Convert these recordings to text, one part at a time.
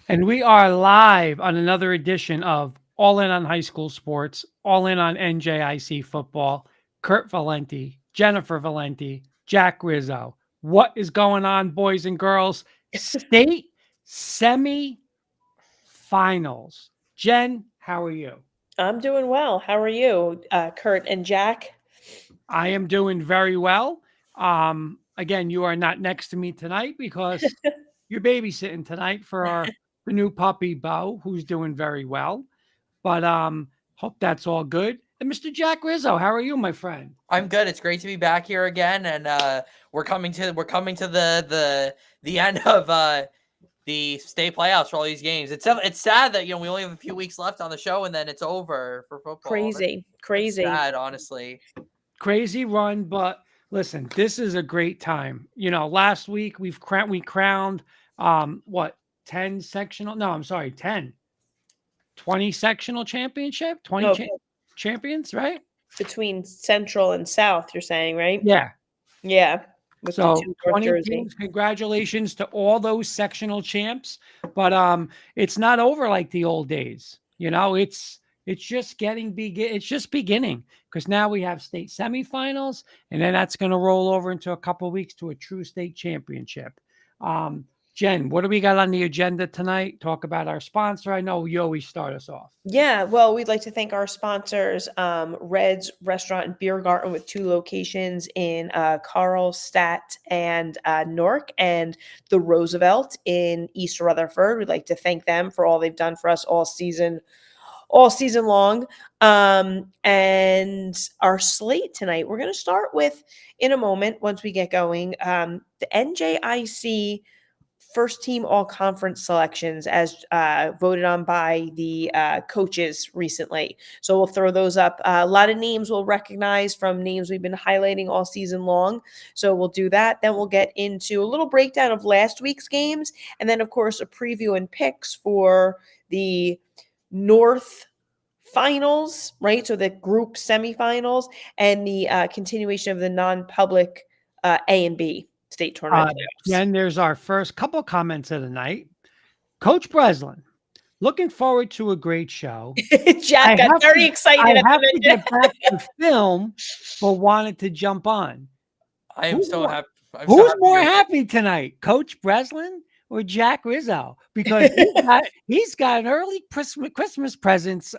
And we are live on another edition of All In on High School Sports, All In on NJIC Football. Kurt Valenti, Jennifer Valenti, Jack Rizzo. What is going on, boys and girls? State semi-finals. Jen, how are you? I'm doing well. How are you, Kurt and Jack? I am doing very well. Again, you are not next to me tonight because you're babysitting tonight for the new puppy Bo, who's doing very well. But hope that's all good. And Mr. Jack Rizzo, how are you, my friend? I'm good. It's great to be back here again, and we're coming to the end of the state playoffs for all these games. It's sad that we only have a few weeks left on the show, and then it's over for football. Crazy. It's sad, honestly. Crazy run, but listen, this is a great time. Last week we crowned 10 sectional? No, I'm sorry, 20 sectional championship, 20 Okay. Champions, right? Between Central and South, you're saying, right? Yeah. Yeah. With So the two North 20 Jersey. teams, congratulations to all those sectional champs. But it's not over like the old days. It's just it's just beginning because now we have state semifinals, and then that's going to roll over into a couple of weeks to a true state championship. Jen, what do we got on the agenda tonight? Talk about our sponsor. I know you always start us off. Yeah, well, we'd like to thank our sponsors, Red's Restaurant and Beer Garden with 2 locations in Carlstadt and Newark, and the Roosevelt in East Rutherford. We'd like to thank them for all they've done for us all season long. And our slate tonight, we're going to start with, in a moment, once we get going, the NJIC first team all conference selections as voted on by the coaches recently. So we'll throw those up. A lot of names we'll recognize from names we've been highlighting all season long. So we'll do that. Then we'll get into a little breakdown of last week's games. And then, of course, a preview and picks for the North finals, right? So the group semifinals and the continuation of the non-public A and B state tournament. Then there's our first couple of comments of the night. Coach Breslin, looking forward to a great show. Jack got very excited. I have to get back to film, but wanted to jump on. I am so happy. Who's more happy tonight, Coach Breslin or Jack Rizzo? Because he's got an early Christmas presents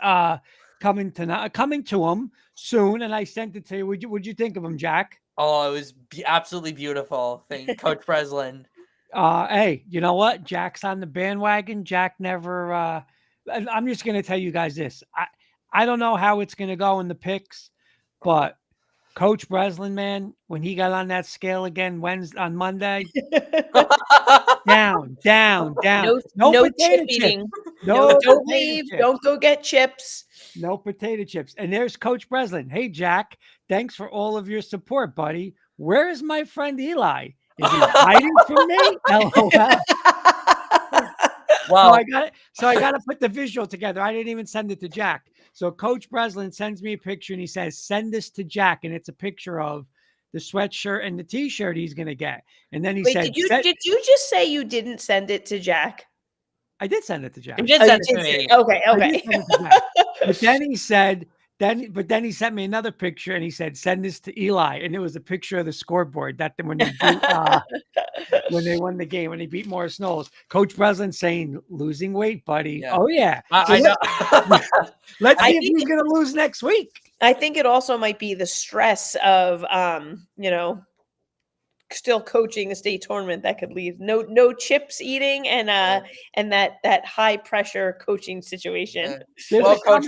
coming to him soon, and I sent it to you. What'd you think of him, Jack? Oh, it was absolutely beautiful. Thank Coach Breslin. Hey, you know what? Jack's on the bandwagon. Jack never. I'm just going to tell you guys this. I don't know how it's going to go in the picks, but Coach Breslin, man, when he got on that scale again on Monday, down. No chip eating. No, don't leave. Chips. Don't go get chips. No potato chips. And there's Coach Breslin. Hey, Jack, thanks for all of your support, buddy. Where is my friend Eli? Is he hiding from me? LOL. Wow. So I got to put the visual together. I didn't even send it to Jack. So Coach Breslin sends me a picture and he says, send this to Jack. And it's a picture of the sweatshirt and the T-shirt he's going to get. And then he said, did you just say you didn't send it to Jack? I did send it to Jack. You did send it to me. Okay. But then he said, But then he sent me another picture and he said, send this to Eli. And it was a picture of the scoreboard that when they when they won the game, when they beat Morris Knowles. Coach Breslin saying, losing weight, buddy. Yeah. Oh, yeah. I know. Let's see if he's going to lose next week. I think it also might be the stress of, still coaching a state tournament that could leave no chips eating and that high pressure coaching situation. Well, Coach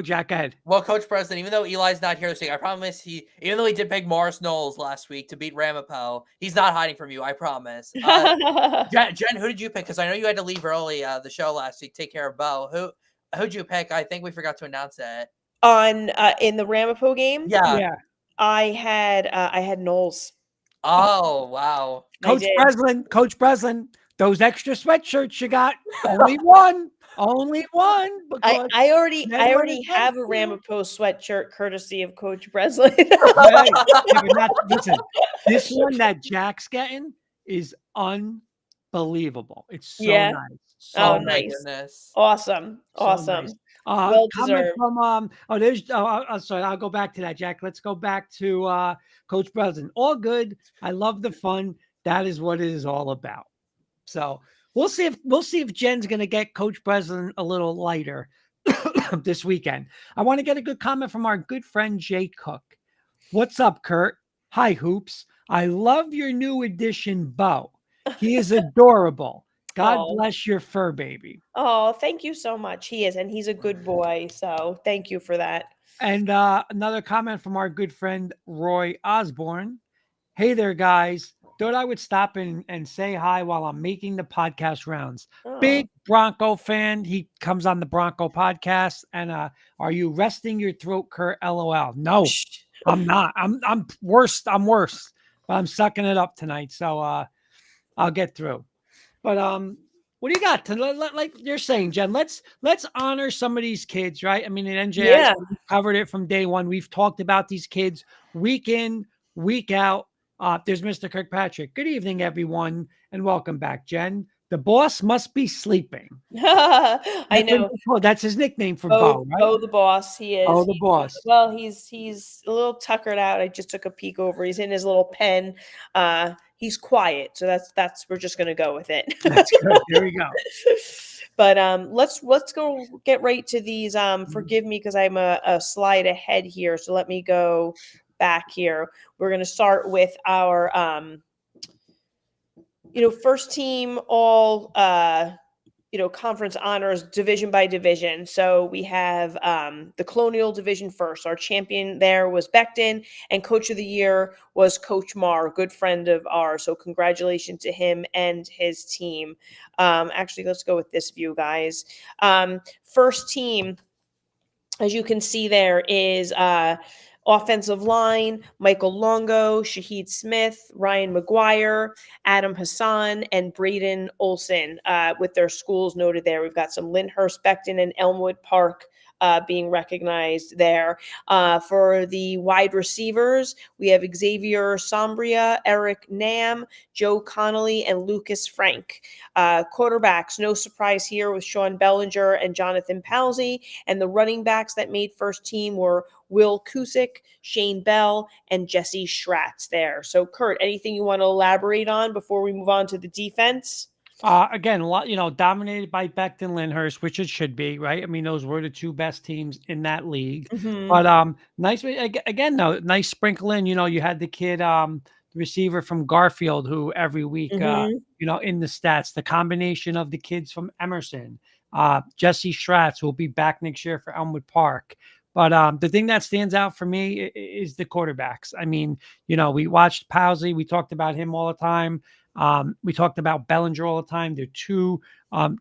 Jack, go ahead. Well, Coach Breslin, even though Eli's not here this week, I promise even though he did pick Morris Knowles last week to beat Ramapo, he's not hiding from you. I promise. Jen, who did you pick? Because I know you had to leave early the show last week. Take care of Bo. Who'd you pick? I think we forgot to announce that on in the Ramapo game. Yeah. I had Knowles. Oh, wow. Coach Breslin, those extra sweatshirts you got, only one. I already have a Ramapo sweatshirt courtesy of Coach Breslin. Listen, this one that Jack's getting is unbelievable. unbelievable. It's so Yeah. nice. Oh, Oh So my nice. nice. goodness. Awesome. So nice. Awesome. Well Comment deserved. from there's sorry, I'll go back to that, Jack. Let's go back to Coach Breslin. All good. I love the fun. That is what it is all about. So we'll see if Jen's gonna get Coach Breslin a little lighter this weekend. I want to get a good comment from our good friend Jay Cook. What's up, Kurt? Hi, Hoops. I love your new addition, Bo. He is adorable. God Oh. bless your fur baby. Oh, thank you so much. He is, and he's a good boy. So thank you for that. And another comment from our good friend Roy Osborne. Hey there, guys. Thought I would stop and say hi while I'm making the podcast rounds. Oh. Big Bronco fan. He comes on the Bronco podcast. And are you resting your throat, Kurt? LOL. No, I'm not. I'm worse. I'm worse. But I'm sucking it up tonight. So I'll get through. But what do you got to like you're saying, Jen? Let's honor some of these kids, right? I mean, in NJIC, Yeah. we covered it from day one. We've talked about these kids week in, week out. There's Mr. Kirkpatrick. Good evening, everyone, and welcome back, Jen. The boss must be sleeping. I know. That's his nickname for Bo, right? Bo the boss. He is. Oh, the boss. Well, he's a little tuckered out. I just took a peek over. He's in his little pen. He's quiet, so that's we're just gonna go with it. That's good. There we go. But let's go get right to these. Forgive me because I'm a slide ahead here. So let me go back here. We're gonna start with our first team all conference honors division by division. So we have the Colonial Division first. Our champion there was Becton, and Coach of the Year was Coach Marr, a good friend of ours. So congratulations to him and his team. Actually, let's go with this view, guys. First team, as you can see there, is offensive line, Michael Longo, Shahid Smith, Ryan McGuire, Adam Hassan, and Braden Olson with their schools noted there. We've got some Lyndhurst, Becton, and Elmwood Park being recognized there. For the wide receivers, we have Xavier Sombria, Eric Nam, Joe Connolly, and Lucas Frank. Quarterbacks, no surprise here with Sean Bellinger and Jonathan Palsy. And the running backs that made first team were Will Kusick, Shane Bell, and Jesse Schratz there. So, Kurt, anything you want to elaborate on before we move on to the defense? Again, a lot, dominated by Becton Lyndhurst, which it should be, right? I mean, those were the two best teams in that league. Mm-hmm. But nice again, though, nice sprinkle in. You had the kid, the receiver from Garfield, who every week, in the stats, the combination of the kids from Emerson, Jesse Schratz will be back next year for Elmwood Park. But the thing that stands out for me is the quarterbacks. I mean, we watched Palsy. We talked about him all the time. We talked about Bellinger all the time. They're two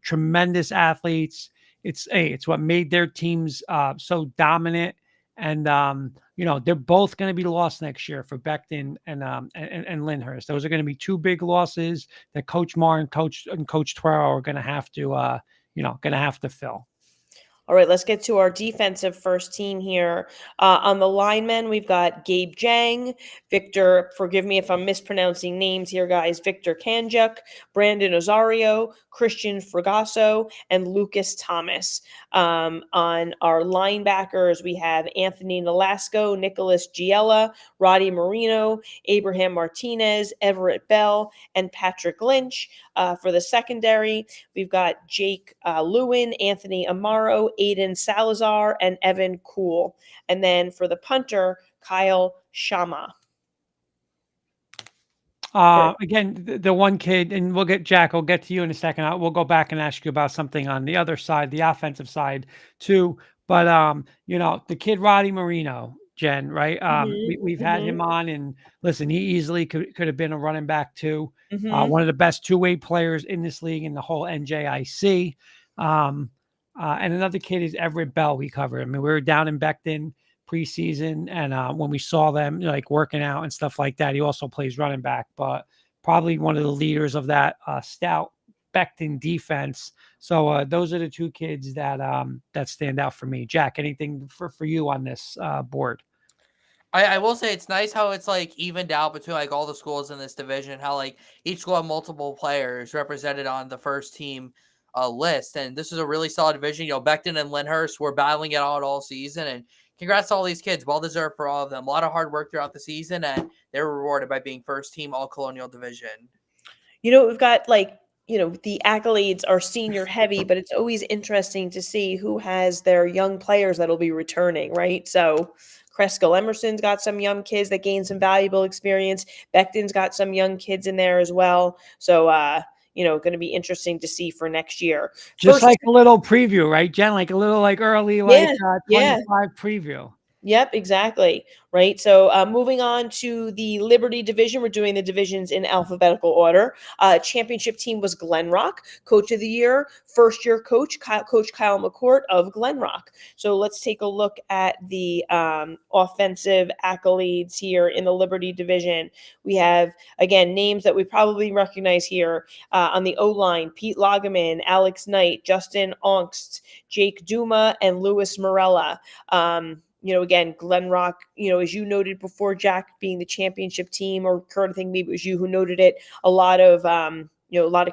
tremendous athletes. It's what made their teams so dominant. And they're both going to be lost next year for Becton and Lyndhurst. Those are going to be two big losses that Coach Marr and Coach Twero are going to have to fill. All right, let's get to our defensive first team here. On the linemen, we've got Gabe Jang, Victor, forgive me if I'm mispronouncing names here, guys, Victor Kanjuk, Brandon Osario, Christian Fragasso, and Lucas Thomas. On our linebackers, we have Anthony Nolasco, Nicholas Giella, Roddy Marino, Abraham Martinez, Everett Bell, and Patrick Lynch. For the secondary, we've got Jake Lewin, Anthony Amaro, Aiden Salazar, and Evan Cool. And then for the punter, Kyle Shama. Again, the one kid, and we'll get to you in a second. We'll go back and ask you about something on the other side, the offensive side too. But the kid Roddy Marino, Jen, right? We've had him on, and listen, he easily could have been a running back too. One of the best two-way players in this league in the whole NJIC. And another kid is Everett Bell. We covered. I mean, we were down in Becton preseason, and when we saw them working out and stuff like that, he also plays running back, but probably one of the leaders of that stout Becton defense. So those are the two kids that stand out for me. Jack, anything for you on this board? I will say it's nice how it's like evened out between like all the schools in this division, how like each school had multiple players represented on the first team list. And this is a really solid division. Becton and Lyndhurst were battling it out all season. And congrats to all these kids. Well deserved for all of them. A lot of hard work throughout the season, and they were rewarded by being first team all colonial division. We've got the accolades are senior heavy, but it's always interesting to see who has their young players that'll be returning, right? So Cresskill, Emerson's got some young kids that gained some valuable experience. Becton's got some young kids in there as well. So, going to be interesting to see for next year. Just like a little preview, right, Jen? Like a little early, 25 preview. Yep, exactly. Right. So moving on to the Liberty division, we're doing the divisions in alphabetical order. Championship team was Glen Rock. Coach of the year, first year coach, Coach Kyle McCourt of Glen Rock. So let's take a look at the offensive accolades here in the Liberty division. We have, again, names that we probably recognize here on the O-line: Pete Lageman, Alex Knight, Justin Ongst, Jake Duma, and Louis Morella. Again, Glen Rock, as you noted before, Jack, being the championship team, or Kurt, I think maybe it was you who noted it, a lot of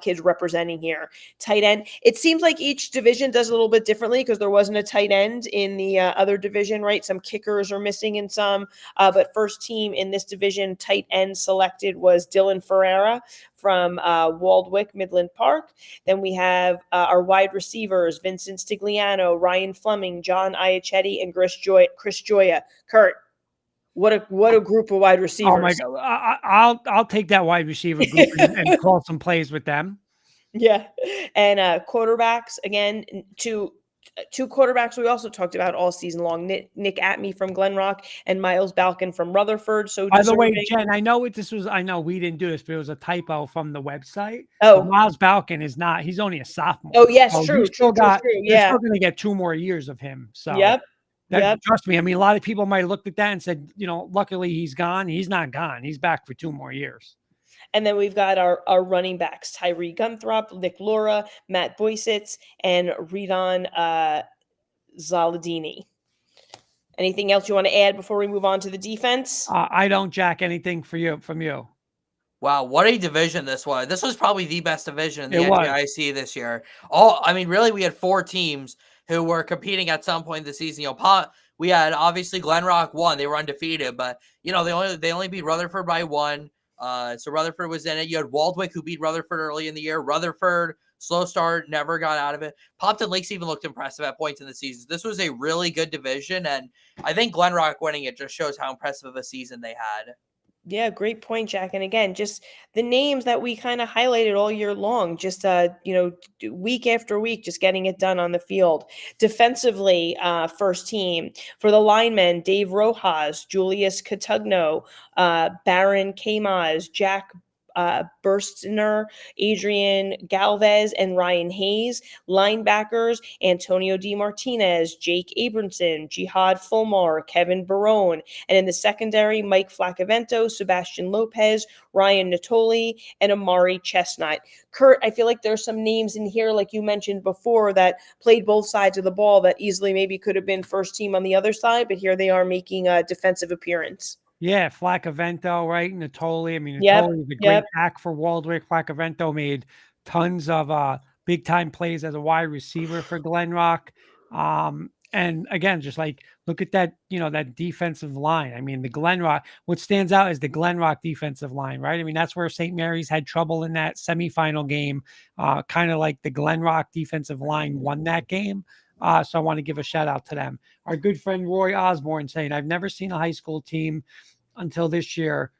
kids representing here. Tight end. It seems like each division does a little bit differently because there wasn't a tight end in the other division, right? Some kickers are missing in some, but first team in this division, tight end selected was Dylan Ferreira from Waldwick, Midland Park. Then we have our wide receivers: Vincent Stigliano, Ryan Fleming, John Iacetti, and Chris Joya. Kurt, what a group of wide receivers! Oh my God, I'll take that wide receiver group and call some plays with them. Yeah, and quarterbacks, again, two quarterbacks we also talked about all season long: Nick Atme from Glen Rock and Miles Balkin from Rutherford. So by the way, Jen, I know we didn't do this, but it was a typo from the website. Oh, Miles Balkin is not. He's only a sophomore. Oh yes, so true. You're still Yeah, going to get 2 more years of him. So yep. Trust me. I mean, a lot of people might have looked at that and said, luckily he's gone. He's not gone. He's back for 2 more years. And then we've got our running backs: Tyree Gunthrop, Nick Laura, Matt Boysitz, and Redon Zaladini. Anything else you want to add before we move on to the defense? I don't, Jack, anything from you. Wow, what a division this was. This was probably the best division in the NJIC this year. Really, we had 4 teams who were competing at some point this season. We had obviously Glen Rock won; they were undefeated, but they only beat Rutherford by 1. So Rutherford was in it. You had Waldwick, who beat Rutherford early in the year. Rutherford, slow start, never got out of it. Pompton Lakes even looked impressive at points in the season. This was a really good division, and I think Glen Rock winning it just shows how impressive of a season they had. Yeah, great point, Jack. And again, just the names that we kind of highlighted all year long, just, week after week, just getting it done on the field. Defensively, first team, for the linemen: Dave Rojas, Julius Catugno, Baron Kamaz, Jack Burstner, Adrian Galvez, and Ryan Hayes. Linebackers: Antonio D. Martinez, Jake Abramson, Jihad Fulmar, Kevin Barone. And in the secondary, Mike Flacavento, Sebastian Lopez, Ryan Natoli, and Amari Chestnut. Kurt, I feel like there's some names in here, like you mentioned before, that played both sides of the ball that easily maybe could have been first team on the other side, but here they are making a defensive appearance. Yeah, Flacavento, right? Natoli. I mean, Natoli is a great back for Waldwick. Flacavento made tons of big-time plays as a wide receiver for Glen Rock. And again, just like, look at that, that defensive line. I mean, the Glen Rock, what stands out is the Glen Rock defensive line, right? I mean, that's where St. Mary's had trouble in that semifinal game. Kind of like the Glen Rock defensive line won that game. So I want to give a shout out to them. Our good friend Roy Osborne saying, I've never seen a high school team until this year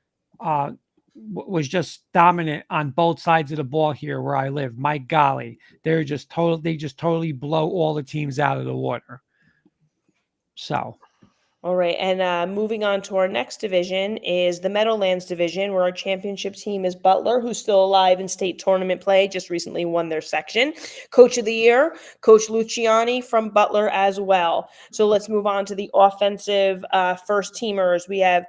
was just dominant on both sides of the ball here where I live. My golly, they just totally blow all the teams out of the water. So. All right, and moving on to our next division is the Meadowlands division, where our championship team is Butler, who's still alive in state tournament play, just recently won their section. Coach of the year, Coach Luciani from Butler as well. So let's move on to the offensive first teamers. We have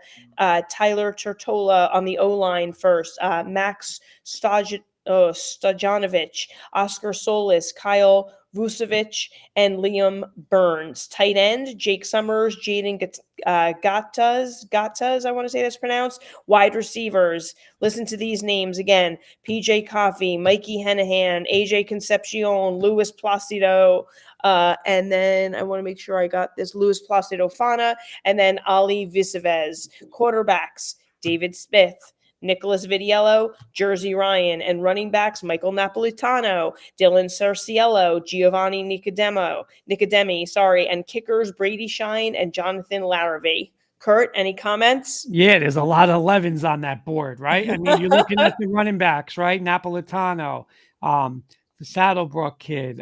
Tyler Tortola on the O-line first, Max Stojanovic, Oscar Solis, Kyle Vucevic, and Liam Burns. Tight end, Jake Summers, Jaden Gattas, I want to say that's pronounced. Wide receivers, listen to these names again: PJ Coffey, Mikey Henahan, AJ Concepcion, Luis Placido, and then I want to make sure I got this: Luis Placido Fana, and then Ali Vicevez. Quarterbacks, David Smith, Nicholas Vidiello, Jersey Ryan, and running backs Michael Napolitano, Dylan Cerciello, Giovanni Nicodemi, and kickers Brady Shine and Jonathan Larrabee. Kurt, any comments? Yeah, there's a lot of 11s on that board, right? I mean, you're looking at the running backs, right? Napolitano, the Saddlebrook kid,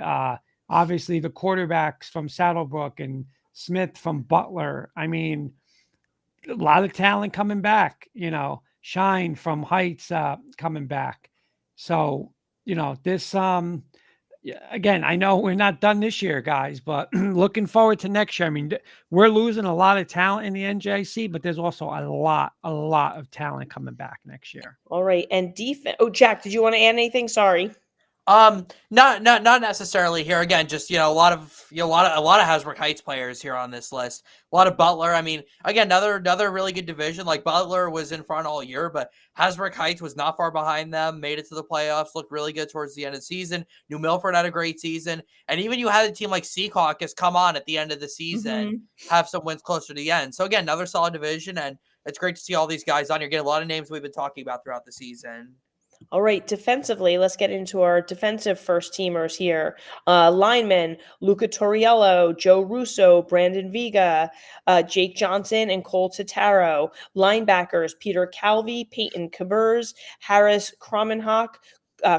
obviously the quarterbacks from Saddlebrook and Smith from Butler. I mean, a lot of talent coming back, Shine from Heights coming back. So, this again, I know we're not done this year, guys, but looking forward to next year. I mean, we're losing a lot of talent in the NJIC, but there's also a lot of talent coming back next year. All right. And defense. Oh, Jack, did you want to add anything? Sorry. Not necessarily here. Again, just a lot of Hasbrouck Heights players here on this list. A lot of Butler. I mean, again, another really good division. Like Butler was in front all year, but Hasbrouck Heights was not far behind them. Made it to the playoffs. Looked really good towards the end of the season. New Milford had a great season, and even you had a team like Secaucus come on at the end of the season, have some wins closer to the end. So again, another solid division, and it's great to see all these guys on here. Getting a lot of names we've been talking about throughout the season. All right, defensively, let's get into our defensive first teamers here. Linemen, Luca Torriello, Joe Russo, Brandon Vega, Jake Johnson, and Cole Totaro. Linebackers, Peter Calvi, Peyton Cabers, Harris Kromenhoek,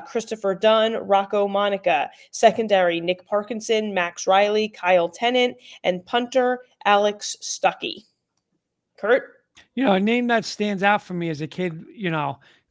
Christopher Dunn, Rocco Monica. Secondary, Nick Parkinson, Max Riley, Kyle Tennant, and punter, Alex Stuckey. Kurt? A name that stands out for me as a kid,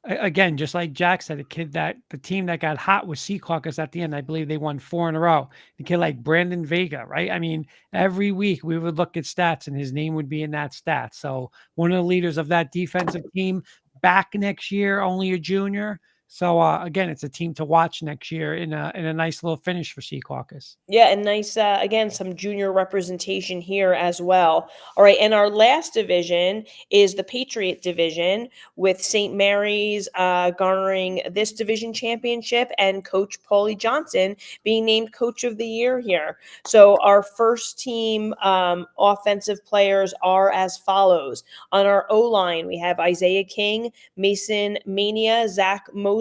again, just like Jack said, the team that got hot was Secaucus at the end. I believe they won 4 in a row. The kid like Brandon Vega, right? I mean, every week we would look at stats and his name would be in that stat. So one of the leaders of that defensive team back next year, only a junior. So again, it's a team to watch next year in a nice little finish for Secaucus. Yeah, and nice, again, some junior representation here as well. All right, and our last division is the Patriot Division, with St. Mary's garnering this division championship and Coach Paulie Johnson being named Coach of the Year here. So our first team offensive players are as follows. On our O-line, we have Isaiah King, Mason Mania, Zach Moser,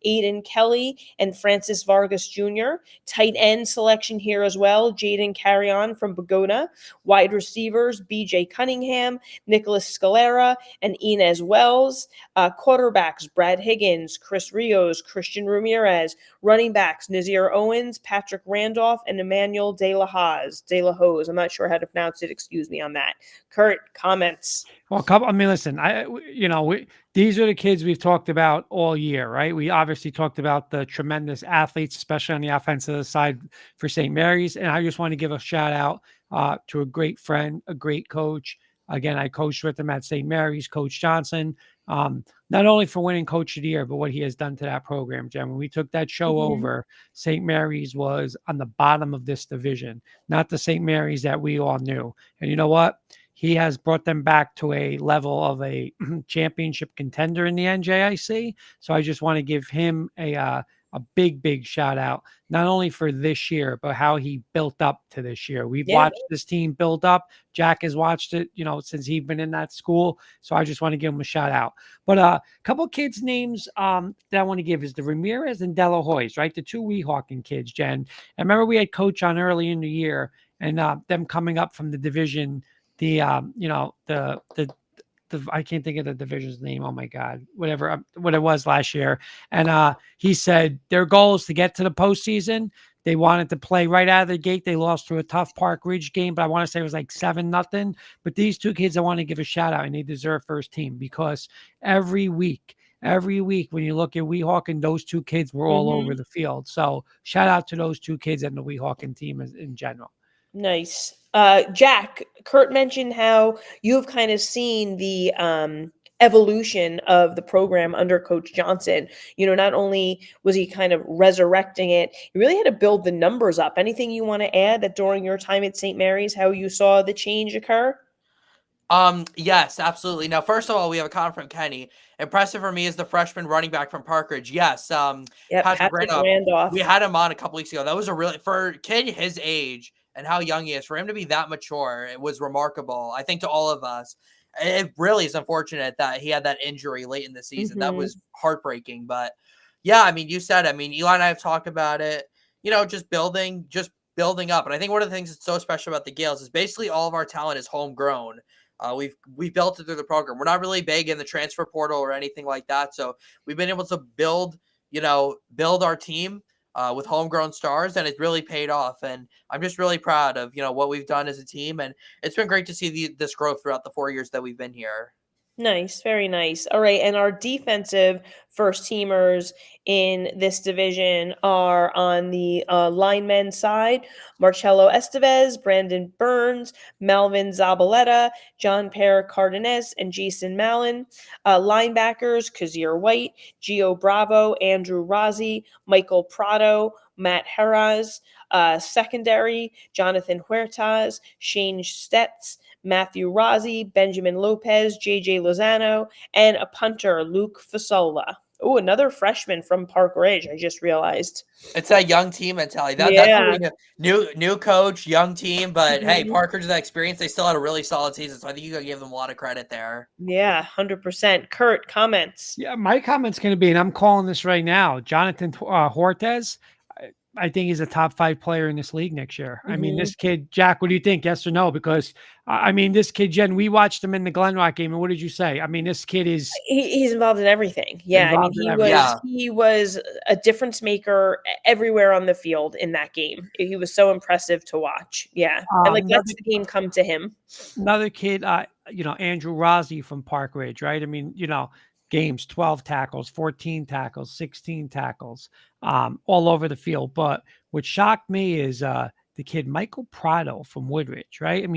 Aiden Kelly, and Francis Vargas Jr. Tight end selection here as well: Jaden Carrion from Bogota. Wide receivers, BJ Cunningham, Nicholas Scalera, and Inez Wells. Quarterbacks, Brad Higgins, Chris Rios, Christian Ramirez. Running backs, Nazir Owens, Patrick Randolph, and Emmanuel De La Hoz. I'm not sure how to pronounce it. Excuse me on that. Kurt, comments? Well, listen, these are the kids we've talked about all year, right? We obviously talked about the tremendous athletes, especially on the offensive side for St. Mary's. And I just want to give a shout out to a great friend, a great coach. Again, I coached with him at St. Mary's, Coach Johnson, not only for winning Coach of the Year, but what he has done to that program, Jen. When we took that show over, St. Mary's was on the bottom of this division, not the St. Mary's that we all knew. And you know what? He has brought them back to a level of a championship contender in the NJIC. So I just want to give him a big shout out, not only for this year, but how he built up to this year. We've watched this team build up. Jack has watched it, since he's been in that school. So I just want to give him a shout out. But a couple of kids' names that I want to give is the Ramirez and De La Hoy's, right? The 2 Weehawken kids, Jen. I remember we had Coach on early in the year, and them coming up from the division. I can't think of the division's name. Oh my God, what it was last year. And he said their goal is to get to the postseason. They wanted to play right out of the gate. They lost to a tough Park Ridge game, but I want to say it was like 7-0. But these 2 kids, I want to give a shout out, and they deserve first team, because every week when you look at Weehawken, those 2 kids were all over the field. So shout out to those 2 kids and the Weehawken team in general. Nice. Jack, Kurt mentioned how you've kind of seen the evolution of the program under Coach Johnson. Not only was he kind of resurrecting it, he really had to build the numbers up. Anything you want to add that during your time at St. Mary's, how you saw the change occur? Yes, absolutely. Now, first of all, we have a comment from Kenny. Impressive for me is the freshman running back from Parkridge. Yes, Yep, Patrick Patrick Randolph. Randolph. We had him on a couple weeks ago. That was for a kid his age and how young he is, for him to be that mature, it was remarkable. I think to all of us, it really is unfortunate that he had that injury late in the season. That was heartbreaking. But yeah, I mean, you said, Eli and I have talked about it, just building up. And I think one of the things that's so special about the Gales is basically all of our talent is homegrown. We've built it through the program. We're not really big in the transfer portal or anything like that. So we've been able to build our team with homegrown stars, and it's really paid off. And I'm just really proud of, what we've done as a team. And it's been great to see this growth throughout the 4 years that we've been here. Nice. Very nice. All right. And our defensive first teamers in this division are on the linemen side: Marcello Estevez, Brandon Burns, Melvin Zabaleta, John Per Cardenas, and Jason Mallon. Linebackers: Kazir White, Gio Bravo, Andrew Rozzi, Michael Prado, Matt Heraz. Secondary: Jonathan Huertas, Shane Stetz, Matthew Rozzi, Benjamin Lopez, JJ Lozano, and a punter, Luke Fasola. Oh, another freshman from Park Ridge, I just realized. It's that young team mentality. That's really new coach, young team, but hey, Parker's that experience. They still had a really solid season, so I think you got to give them a lot of credit there. Yeah, 100%. Kurt, comments? Yeah, my comment's going to be, and I'm calling this right now, Jonathan Huertas. I think he's a top 5 player in this league next year. I mean, this kid, Jack, what do you think? Yes or no? Because this kid, Jen, we watched him in the Glen Rock game, and what did you say? This kid is he's involved in everything. Yeah, he was a difference maker everywhere on the field in that game. He was so impressive to watch. Yeah, and that's the game come to him. Another kid, Andrew Rozzi from Park Ridge, right? Games, 12 tackles, 14 tackles, 16 tackles, all over the field. But what shocked me is the kid Michael Prado from Woodridge, right?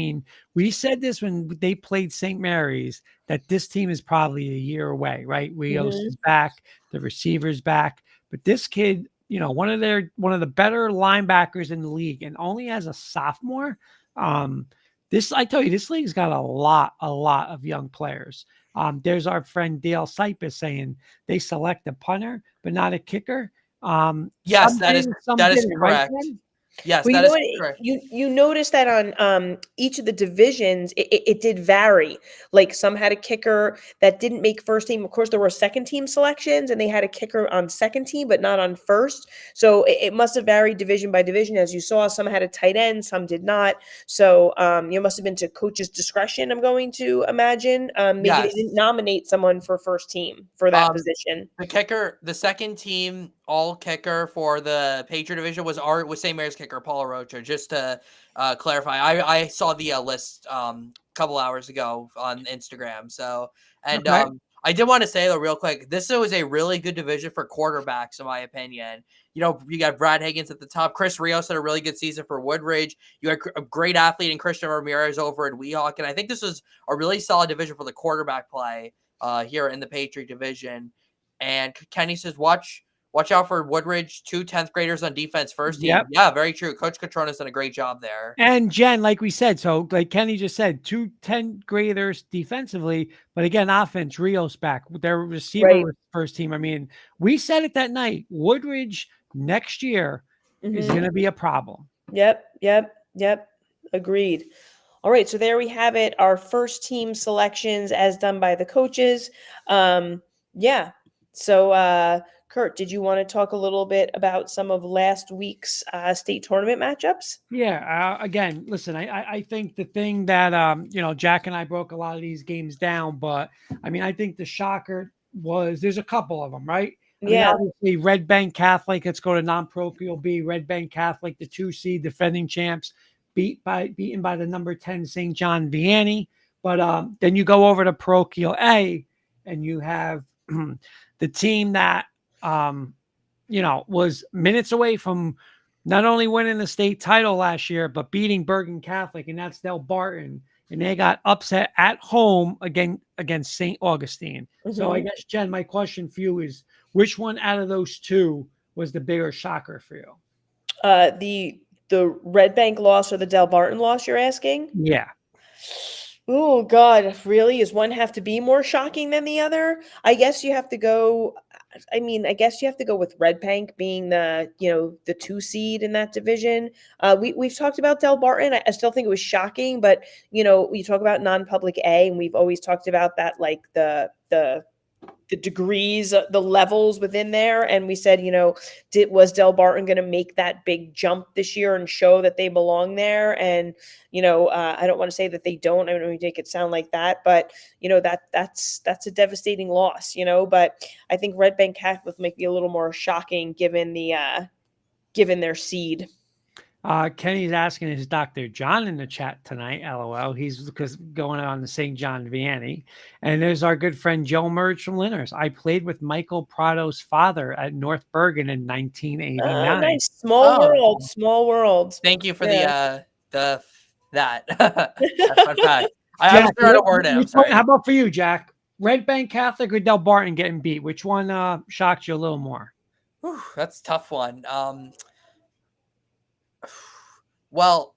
We said this when they played St. Mary's, that this team is probably a year away, right? Rios is back, the receiver's back. But this kid, one of the better linebackers in the league, and only as a sophomore. I tell you, this league's got a lot of young players. There's our friend Dale Cypus saying they select a punter, but not a kicker. Yes, that is correct. Yes, well, that is correct. You notice that on each of the divisions, it did vary. Like some had a kicker that didn't make first team. Of course, there were second team selections, and they had a kicker on second team, but not on first. So it must have varied division by division, as you saw. Some had a tight end, some did not. So it must have been to coach's discretion, I'm going to imagine. Maybe they didn't nominate someone for first team for that position. The kicker, the second team all kicker for the Patriot division was St. Mary's kicker, Paul Rocha. Just to clarify, I saw the list a couple hours ago on Instagram. So, and I did want to say though, real quick, this was a really good division for quarterbacks, in my opinion. You got Brad Higgins at the top. Chris Rios had a really good season for Woodridge. You had a great athlete in Christian Ramirez over at Weehawken. I think this was a really solid division for the quarterback play here in the Patriot division. And Kenny says, watch out for Woodridge, 2 10th graders on defense first team. Yep. Yeah, very true. Coach Catrona's done a great job there. And Jen, like we said, so like Kenny just said, 2 10th graders defensively, but again, offense, Rios back. Their receiver was first team. We said it that night. Woodridge next year is going to be a problem. Yep. Agreed. All right, so there we have it. Our first team selections as done by the coaches. So, Kurt, did you want to talk a little bit about some of last week's state tournament matchups? Yeah. Again, listen, I think the thing that, Jack and I broke a lot of these games down, but I think the shocker was there's a couple of them, right? Obviously Red Bank Catholic, let's go to non-parochial B. Red Bank Catholic, the 2 seed defending champs, beaten by the number 10 St. John Vianney. But then you go over to parochial A and you have the team that, was minutes away from not only winning the state title last year, but beating Bergen Catholic, and that's Del Barton. and they got upset at home against St. Augustine. So I Mhm. guess, Jen, my question for you is, which one out of those two was the bigger shocker for you? The Red Bank loss or the Del Barton loss, you're asking? Yeah. Oh God, really? Does one have to be more shocking than the other? I guess you have to go. I mean, I guess you have to go with Red Bank being the 2 seed in that division. We've talked about Del Barton. I still think it was shocking, but we talk about non-public A, and we've always talked about that, like the degrees, the levels within there. And we said, was Del Barton going to make that big jump this year and show that they belong there? And, I don't want to say that they don't. I don't want to make it sound like that, but, that's a devastating loss, but I think Red Bank Catholic might be a little more shocking given their seed. Kenny's asking, is Dr. John in the chat tonight? LOL. He's because going on the St. John Vianney. And there's our good friend Joe Merge from Lyndhurst. I played with Michael Prado's father at North Bergen in 1989. Nice. Small world. Thank you for that. That's fun fact. I was trying to word it. I'm sorry. How about for you, Jack? Red Bank Catholic or Del Barton getting beat? Which one shocked you a little more? Whew, that's a tough one. Well,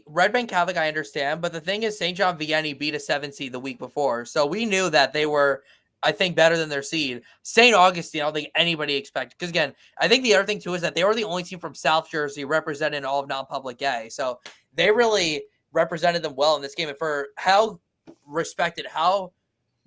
Red Bank Catholic, I understand, but the thing is, St. John Vianney beat a 7 seed the week before, so we knew that they were, I think, better than their seed. St. Augustine, I don't think anybody expected, because again, I think the other thing too is that they were the only team from South Jersey represented in all of non-public A, so they really represented them well in this game. And for how respected, how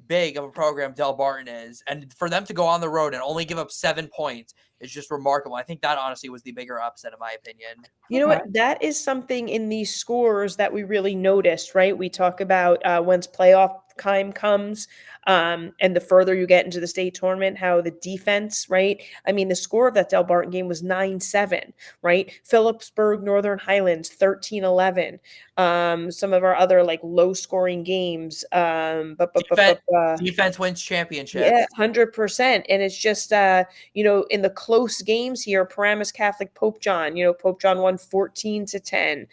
big of a program Del Barton is, and for them to go on the road and only give up 7 points is just remarkable. I think that honestly was the bigger upset in my opinion. You know what? That is something in these scores that we really noticed, right? We talk about once playoff time comes, and the further you get into the state tournament, how the defense, right? I mean, the score of that Del Barton game was 9-7, right? Phillipsburg, Northern Highlands, 13-11. Some of our other like low scoring games. Defense wins championships. Yeah, 100%. And it's just, in the close games here, Paramus Catholic, Pope John, Pope John won 14-10,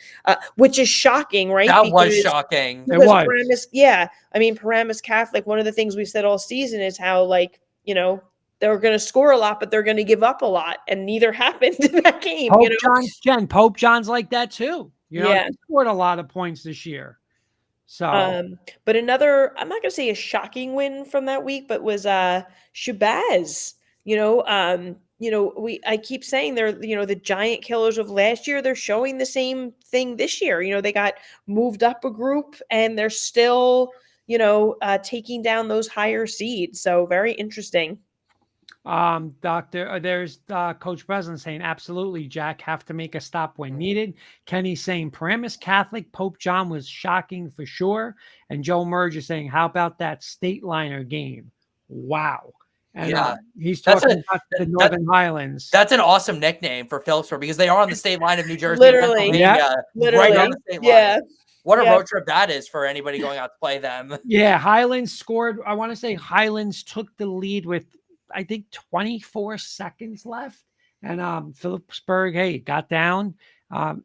which is shocking, right? That was shocking. It was. Paramus, I mean, Paramus Catholic, one of the things we've said all season is how, they're going to score a lot, but they're going to give up a lot. And neither happened in that game. Pope John's like that too. He scored a lot of points this year. So, but another, I'm not going to say a shocking win from that week, but was Shabazz. I keep saying they're, the giant killers of last year. They're showing the same thing this year. They got moved up a group and they're still, taking down those higher seeds. So very interesting. There's Coach Breslin saying, absolutely, Jack, have to make a stop when needed. Kenny saying, Paramus Catholic, Pope John was shocking for sure. And Joe Merge is saying, how about that state liner game? Wow. And he's talking about the Northern Highlands. That's an awesome nickname for Phillipsburg because they are on the state line of New Jersey. Literally. Right on the state line. What a road trip that is for anybody going out to play them. Yeah, Highlands scored. I want to say Highlands took the lead with, I think, 24 seconds left. And Phillipsburg, got down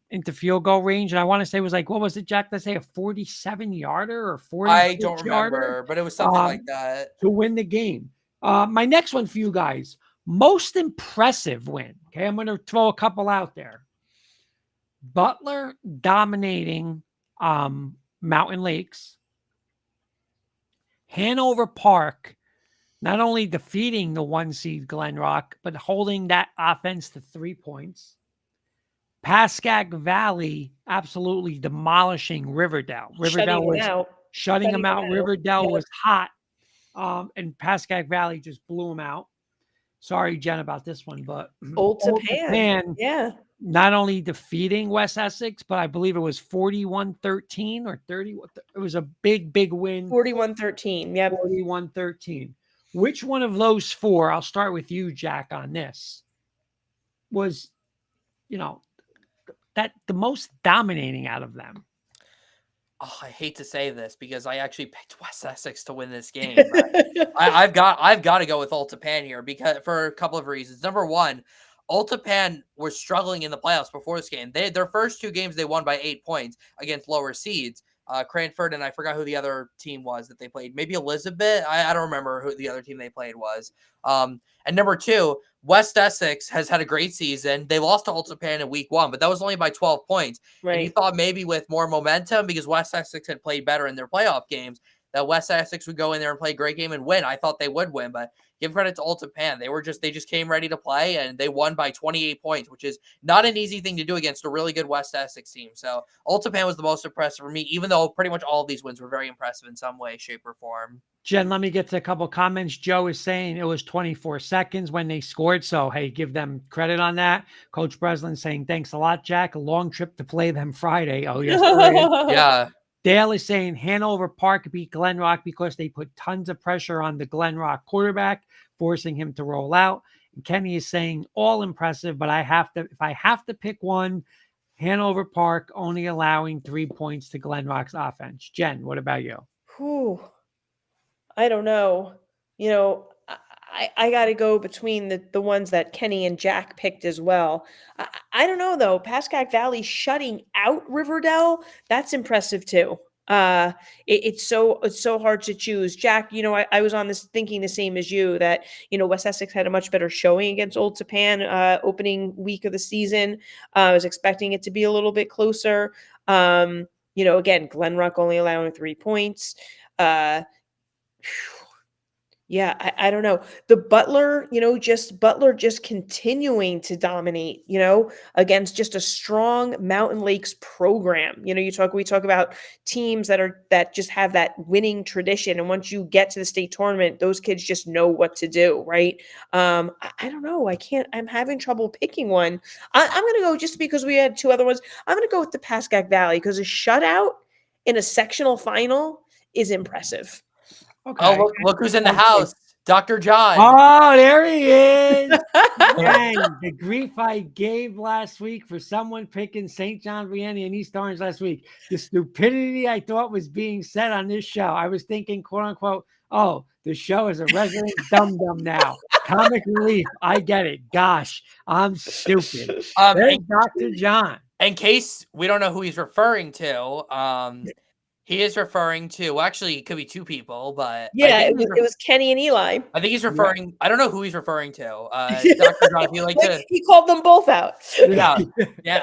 into field goal range. And I want to say it was like, what was it, Jack? Let's say a 47-yarder or 40. I don't remember, but it was something like that. To win the game. My next one for you guys, most impressive win. Okay, I'm going to throw a couple out there. Butler dominating Mountain Lakes. Hanover Park not only defeating the 1 seed Glen Rock, but holding that offense to 3 points. Pascack Valley absolutely demolishing Riverdale. Riverdale was shutting them out. Riverdale was hot. And Pascack Valley just blew them out. Sorry, Jen, about this one, but Old Tappan, not only defeating West Essex, but I believe it was 41-13 or 30. It was a big win. 41-13. Yeah. 41-13. Which one of those four, I'll start with you, Jack, on this, was, that the most dominating out of them? Oh, I hate to say this because I actually picked West Essex to win this game. I've got to go with Old Tappan here because for a couple of reasons. Number one, Old Tappan was struggling in the playoffs before this game. Their first 2 games they won by 8 points against lower seeds. Cranford, and I forgot who the other team was that they played. Maybe Elizabeth. I don't remember who the other team they played was. And number 2, West Essex has had a great season. They lost to Ultapan in week 1, but that was only by 12 points. Right. And you thought maybe with more momentum, because West Essex had played better in their playoff games, that West Essex would go in there and play a great game and win. I thought they would win, but give credit to Ultapan. They just came ready to play, and they won by 28 points, which is not an easy thing to do against a really good West Essex team. So Ultapan was the most impressive for me, even though pretty much all of these wins were very impressive in some way, shape, or form. Jen, let me get to a couple comments. Joe is saying it was 24 seconds when they scored. So, hey, give them credit on that. Coach Breslin saying, thanks a lot, Jack. A long trip to play them Friday. Oh, yes. Yeah. Dale is saying Hanover Park beat Glen Rock because they put tons of pressure on the Glen Rock quarterback, forcing him to roll out. And Kenny is saying all impressive, but if I have to pick one, Hanover Park only allowing 3 points to Glen Rock's offense. Jen, what about you? Whew. I don't know. You know, I got to go between the ones that Kenny and Jack picked as well. I don't know, though. Pascack Valley shutting out Riverdale, that's impressive, too. It's so hard to choose. Jack, you know, I was on this thinking the same as you, that, you know, West Essex had a much better showing against Old Tapan opening week of the season. I was expecting it to be a little bit closer. You know, again, Glen Rock only allowing 3 points. Yeah, I don't know. The Butler, you know, Butler just continuing to dominate, you know, against just a strong Mountain Lakes program. You know, we talk about teams that just have that winning tradition. And once you get to the state tournament, those kids just know what to do, right? I don't know. I'm having trouble picking one. I'm gonna go, just because we had 2 other ones, I'm gonna go with the Pascack Valley, because a shutout in a sectional final is impressive. Okay. Oh, look who's in the house. Dr. John. Oh, there he is. Dang, the grief I gave last week for someone picking St. John Vianney and East Orange last week. The stupidity I thought was being said on this show. I was thinking, quote unquote, oh, the show is a resident dum-dum now. Comic relief. I get it. Gosh, I'm stupid. There's Dr. John. In case we don't know who he's referring to, he is referring to, well, actually, it could be 2 people, but yeah, it was Kenny and Eli. I think he's referring. I don't know who he's referring to. Dr. John, if you like to, he called them both out. Yeah.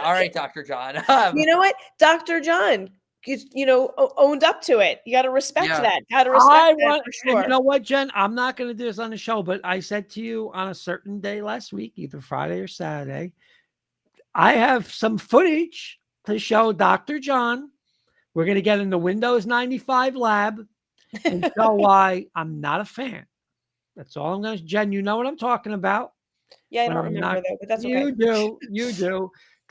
All right, Dr. John. You know what, Dr. John, you know, owned up to it. You got to respect that. Got to respect that for sure. You know what, Jen? I'm not going to do this on the show, but I said to you on a certain day last week, either Friday or Saturday, I have some footage to show Dr. John. We're going to get in the Windows 95 lab and show why I'm not a fan. That's all I'm going to. Jen, you know what I'm talking about. Yeah, I don't remember that, but that's okay. You do.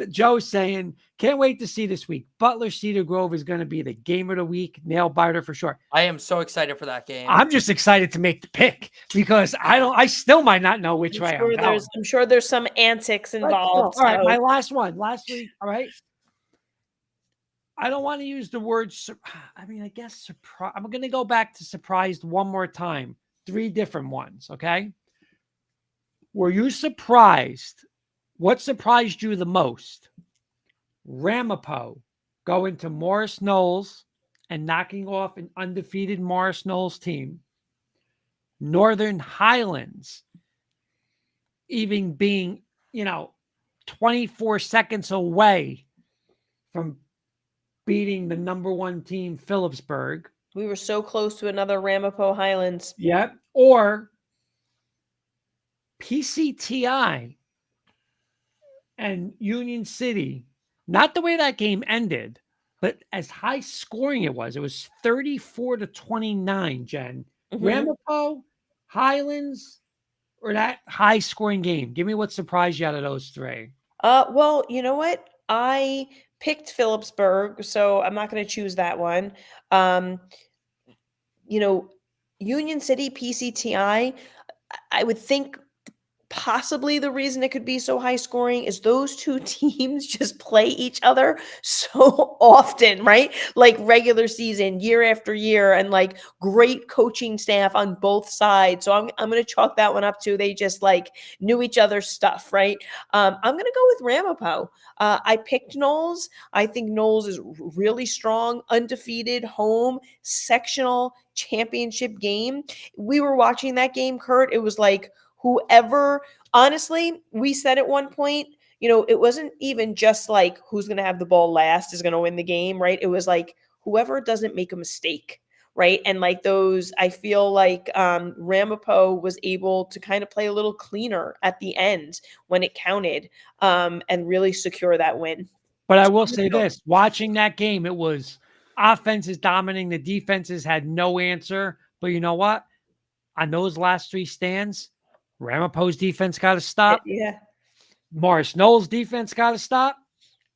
Joe's saying, can't wait to see this week. Butler Cedar Grove is going to be the game of the week. Nail biter for sure. I am so excited for that game. I'm just excited to make the pick, because I still might not know which way I'm going. I'm sure there's some antics involved. All right, my last one. Last week, all right. I don't want to use the word, I guess surprise. I'm going to go back to surprised one more time. 3 different ones, okay? Were you surprised? What surprised you the most? Ramapo going to Morris Knowles and knocking off an undefeated Morris Knowles team. Northern Highlands even being, 24 seconds away from beating the number 1 team, Phillipsburg. We were so close to another Ramapo Highlands. Yep. Or PCTI and Union City. Not the way that game ended, but as high scoring it was. It was 34-29, Jen. Mm-hmm. Ramapo, Highlands, or that high scoring game. Give me what surprised you out of those 3. Well, you know what? I picked Phillipsburg, so I'm not going to choose that one. Union City, PCTI, I would think possibly the reason it could be so high scoring is those two teams just play each other so often, right? Like regular season, year after year, and like great coaching staff on both sides. So I'm going to chalk that one up too. They just like knew each other's stuff, right? I'm going to go with Ramapo. I picked Knowles. I think Knowles is really strong, undefeated, home, sectional championship game. We were watching that game, Kurt. It was like, whoever, honestly, we said at one point, it wasn't even just like who's going to have the ball last is going to win the game, right? It was like whoever doesn't make a mistake, right? And like those, I feel like Ramapo was able to kind of play a little cleaner at the end when it counted, and really secure that win. But I will say this, watching that game, it was offenses dominating. The defenses had no answer. But you know what? On those last three stands, Ramapo's defense got to stop. Yeah. Morris Knowles' defense got to stop.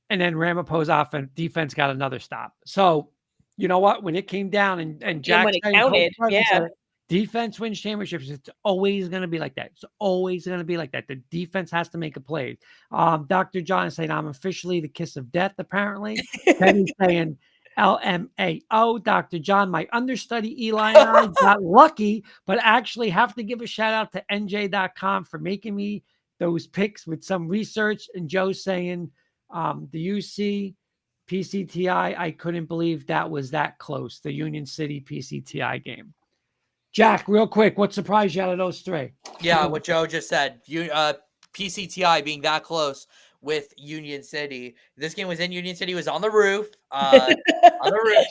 And then Ramapo's defense got another stop. So, you know what? When it came down and Jack when it counted, defense wins championships, it's always going to be like that. It's always going to be like that. The defense has to make a play. Dr. John is saying, I'm officially the kiss of death, apparently. Penny's saying, LMAO, Dr. John, my understudy Eli and I got lucky, but actually have to give a shout out to NJ.com for making me those picks with some research. And Joe saying the UC PCTI, I couldn't believe that was that close, the Union City PCTI game. Jack, real quick, what surprised you out of those three? Yeah, what Joe just said. PCTI being that close with Union City. This game was in Union City. It was on the roof,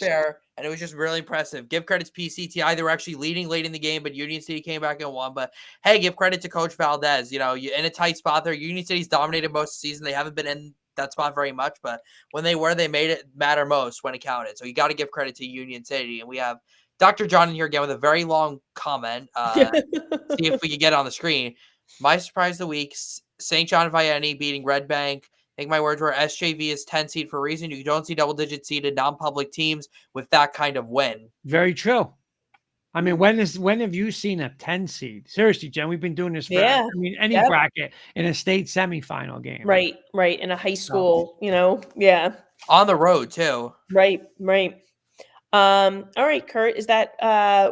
there, and it was just really impressive. Give credit to PCTI. They were actually leading late in the game, but Union City came back and won. But hey, give credit to Coach Valdez. In a tight spot there. Union City's dominated most of the season. They haven't been in that spot very much, but when they were, they made it matter most when it counted. So you got to give credit to Union City. And we have Dr. John in here again with a very long comment. See if we can get it on the screen. My surprise of the week, St. John Vianney beating Red Bank. I think my words were SJV is 10 seed for a reason. You don't see double-digit seeded non-public teams with that kind of win. Very true. I mean, when have you seen a 10 seed? Seriously, Jen, we've been doing this for any bracket in a state semifinal game. Right. In a high school, yeah. On the road, too. Right. All right, Kurt, is that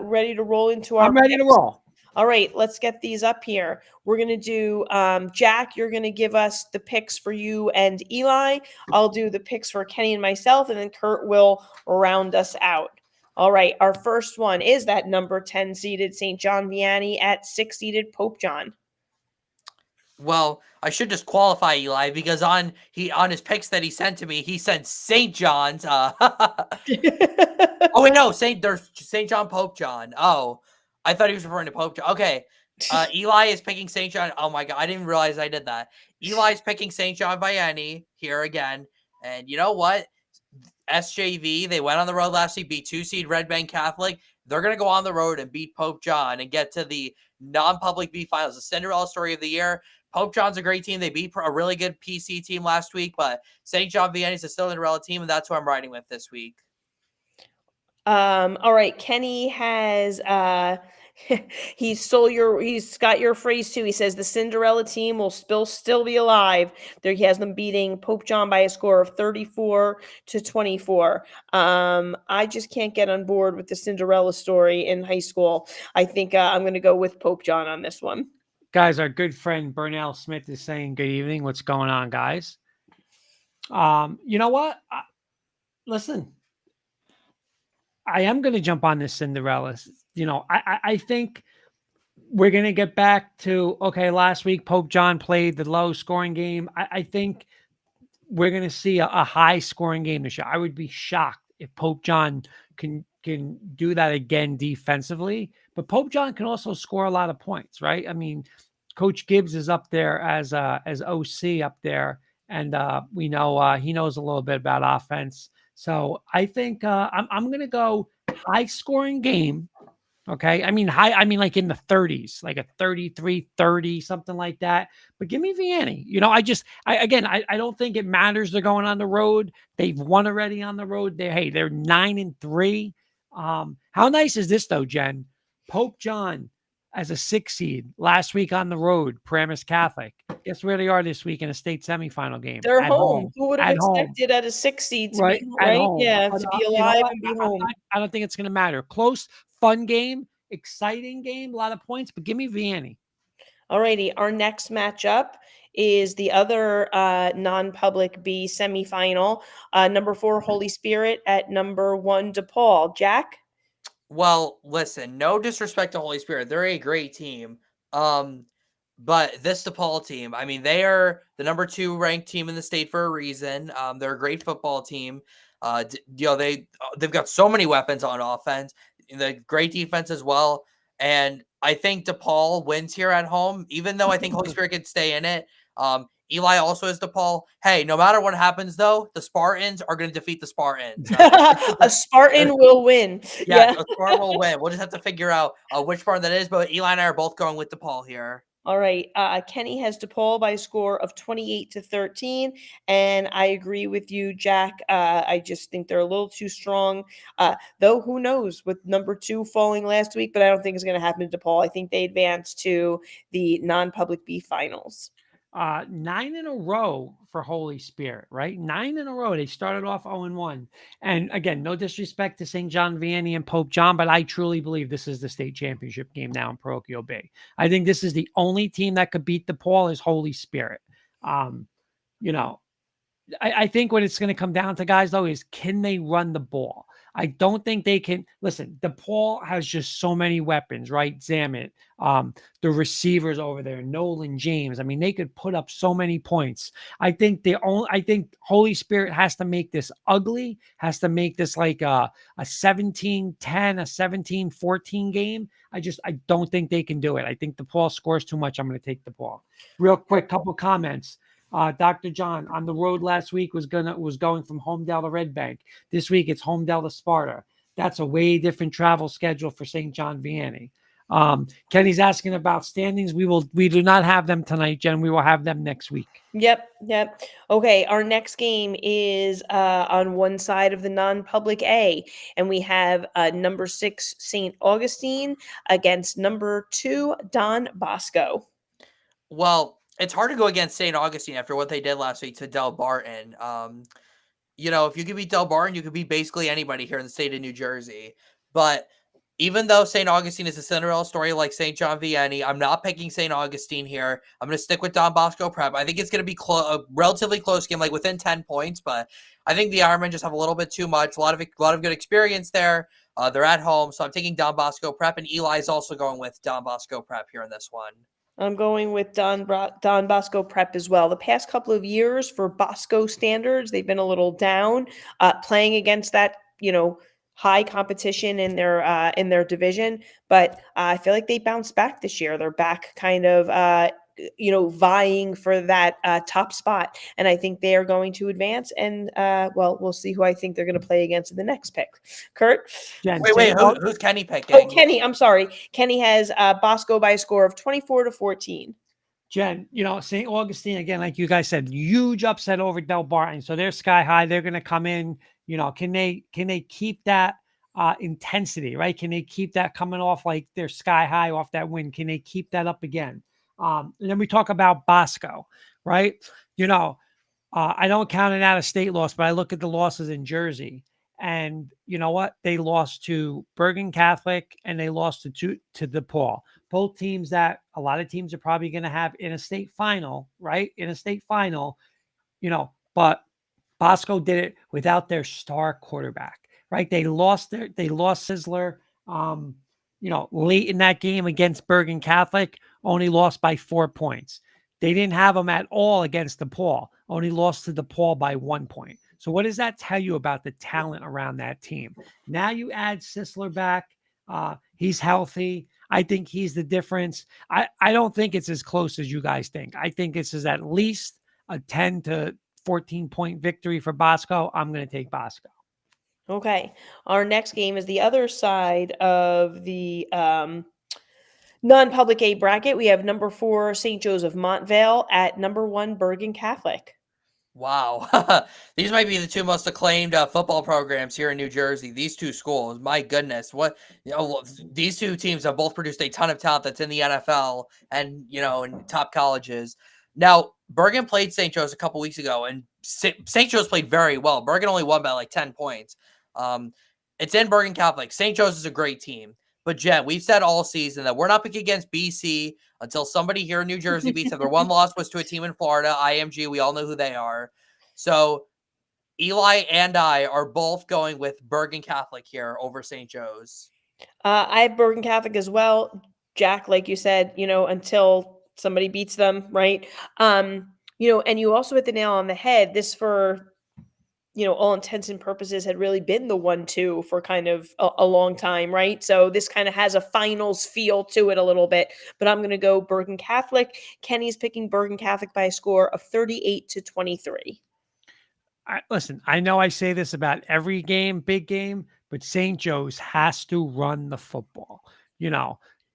ready to roll into our I'm ready to roll. All right, let's get these up here. We're going to do, Jack, you're going to give us the picks for you and Eli. I'll do the picks for Kenny and myself, and then Kurt will round us out. All right, our first one is that number 10 seeded St. John Vianney at 6 seeded Pope John. Well, I should just qualify Eli because on his picks that he sent to me, he sent St. John's. Oh wait, no, St. John Pope John. Oh, I thought he was referring to Pope John. Okay, Eli is picking St. John. Oh my God, I didn't realize I did that. Eli's picking St. John Vianney here again, and you know what? SJV, they went on the road last week, beat 2 seed Red Bank Catholic. They're going to go on the road and beat Pope John and get to the non-public B finals, the Cinderella story of the year. Pope John's a great team. They beat a really good PC team last week, but St. John Vianney is a Cinderella team, and that's who I'm riding with this week. All right, Kenny has he's got your phrase too. He says the Cinderella team will still be alive. There he has them beating Pope John by a score of 34-24. I just can't get on board with the Cinderella story in high school. I think I'm going to go with Pope John on this one. Guys, our good friend Burnell Smith is saying good evening. What's going on, guys? You know what? Listen, I am going to jump on this Cinderella. I think we're going to get back to, okay, last week Pope John played the low scoring game. I think we're going to see a high scoring game this year. I would be shocked if Pope John can do that again defensively, but Pope John can also score a lot of points, right? I mean, Coach Gibbs is up there as OC up there, and we know he knows a little bit about offense. So I think I'm going to go high scoring game. Okay. I mean, like in the 30s, like a 33-30, something like that. But give me Vianney. I don't think it matters. They're going on the road. They've won already on the road. They're 9-3. How nice is this though, Jen? Pope John as a 6 seed last week on the road, Paramus Catholic. Guess where they are this week in a state semifinal game? They're At home. Who would have At home. expected at a 6 seed to Right, be at right? home. Yeah, But, to be you know alive what? and be home. I don't think it's going to matter. Close, fun game, exciting game, a lot of points, but give me Vianney. All righty. Our next matchup is the other non-public B semifinal. Number 4, Holy Spirit at number 1, DePaul. Jack? Well, listen, no disrespect to Holy Spirit. They're a great team. But this DePaul team, I mean, they are the number 2 ranked team in the state for a reason. They're a great football team. They've got so many weapons on offense, the great defense as well. And I think DePaul wins here at home, even though I think Holy Spirit could stay in it. Eli also is DePaul. Hey, no matter what happens, though, the Spartans are going to defeat the Spartans. A Spartan will win. Yeah, a Spartan will win. We'll just have to figure out which Spartan that is. But Eli and I are both going with DePaul here. All right. Kenny has DePaul by a score of 28-13. And I agree with you, Jack. I just think they're a little too strong. Though who knows with number 2 falling last week, but I don't think it's going to happen to DePaul. I think they advance to the non-public B finals. 9 in a row for Holy Spirit, right? 9 in a row. They started off 0-1. And again, no disrespect to St. John Vianney and Pope John, but I truly believe this is the state championship game now in Parochial Bay. I think this is the only team that could beat DePaul is Holy Spirit. You know, I think what it's going to come down to, guys, though, is can they run the ball? I don't think they can. Listen, DePaul has just so many weapons, right? Zamet, the receivers over there, Nolan James. I mean, they could put up so many points. I think Holy Spirit has to make this ugly, has to make this like a 17-10, a 17-14 game. I don't think they can do it. I think DePaul scores too much. I'm going to take DePaul. Real quick, couple comments. Dr. John on the road last week was going from Homedale to Red Bank. This week it's Homedale to Sparta. That's a way different travel schedule for St. John Vianney. Kenny's asking about standings. We do not have them tonight, Jen. We will have them next week. Yep. Okay, our next game is on one side of the non-public A, and we have number 6 St. Augustine against number 2 Don Bosco. Well, it's hard to go against St. Augustine after what they did last week to Del Barton. If you could beat Del Barton, you could beat basically anybody here in the state of New Jersey. But even though St. Augustine is a Cinderella story like St. John Vianney, I'm not picking St. Augustine here. I'm going to stick with Don Bosco Prep. I think it's going to be a relatively close game, like within 10 points. But I think the Ironmen just have a little bit too much. A lot of good experience there. They're at home, so I'm taking Don Bosco Prep, and Eli's also going with Don Bosco Prep here in this one. I'm going with Don Bosco Prep as well. The past couple of years for Bosco standards, they've been a little down, playing against that, high competition in their division. But I feel like they bounced back this year. They're back kind of, vying for that top spot. And I think they are going to advance. And, we'll see who I think they're going to play against in the next pick. Kurt? Jen, wait, who's Kenny picking? Oh, Kenny, I'm sorry. Kenny has Bosco by a score of 24-14. Jen, St. Augustine, again, like you guys said, huge upset over Del Barton. So they're sky high. They're going to come in. Can they keep that intensity, right? Can they keep that coming off like they're sky high off that win? Can they keep that up again? And then we talk about Bosco, right? I don't count an out-of-state loss, but I look at the losses in Jersey. And you know what? They lost to Bergen Catholic and they lost to DePaul. Both teams that a lot of teams are probably going to have in a state final, right? In a state final, but Bosco did it without their star quarterback, right? They lost Sizzler, late in that game against Bergen Catholic, only lost by 4 points. They didn't have them at all against DePaul, only lost to DePaul by 1 point. So what does that tell you about the talent around that team? Now you add Sizzler back. He's healthy. I think he's the difference. I don't think it's as close as you guys think. I think this is at least a 10 to 14 point victory for Bosco. I'm going to take Bosco. Okay. Our next game is the other side of the non-public A bracket. We have number 4 St. Joseph Montvale at number 1 Bergen Catholic. Wow. These might be the two most acclaimed football programs here in New Jersey. These two schools, my goodness. These two teams have both produced a ton of talent that's in the NFL and, in top colleges. Now, Bergen played St. Joe's a couple weeks ago, and St. Joe's played very well. Bergen only won by like 10 points. It's in Bergen Catholic. St. Joe's is a great team. But Jen, we've said all season that we're not picking against BC until somebody here in New Jersey beats them. Their one loss was to a team in Florida, IMG. We all know who they are. So Eli and I are both going with Bergen Catholic here over St. Joe's. I have Bergen Catholic as well. Jack, like you said, until somebody beats them, right? And you also hit the nail on the head. This, for all intents and purposes, had really been the 1-2 for kind of a long time, right? So this kind of has a finals feel to it a little bit, but I'm going to go Bergen Catholic. Kenny's picking Bergen Catholic by a score of 38-23. Listen, I know I say this about every game, big game, but St. Joe's has to run the football.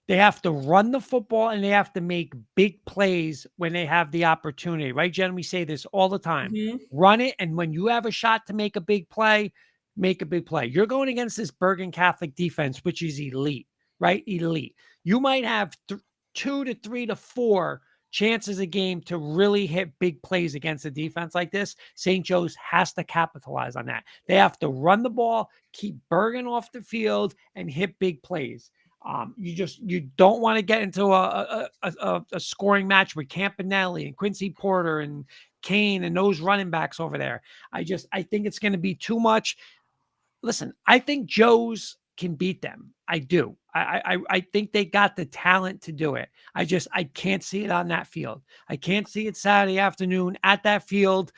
They have to run the football and they have to make big plays when they have the opportunity, right, Jen? We say this all the time. Mm-hmm. Run it, and when you have a shot to make a big play, make a big play. You're going against this Bergen Catholic defense, which is elite, right? Elite. You might have 2 to 3 to 4 chances a game to really hit big plays against a defense like this. St. Joe's has to capitalize on that. They have to run the ball, keep Bergen off the field, and hit big plays. You don't want to get into a scoring match with Campanelli and Quincy Porter and Kane and those running backs over there. I think it's going to be too much. Listen, I think Joe's can beat them. I do. I think they got the talent to do it. I can't see it on that field. I can't see it Saturday afternoon at that field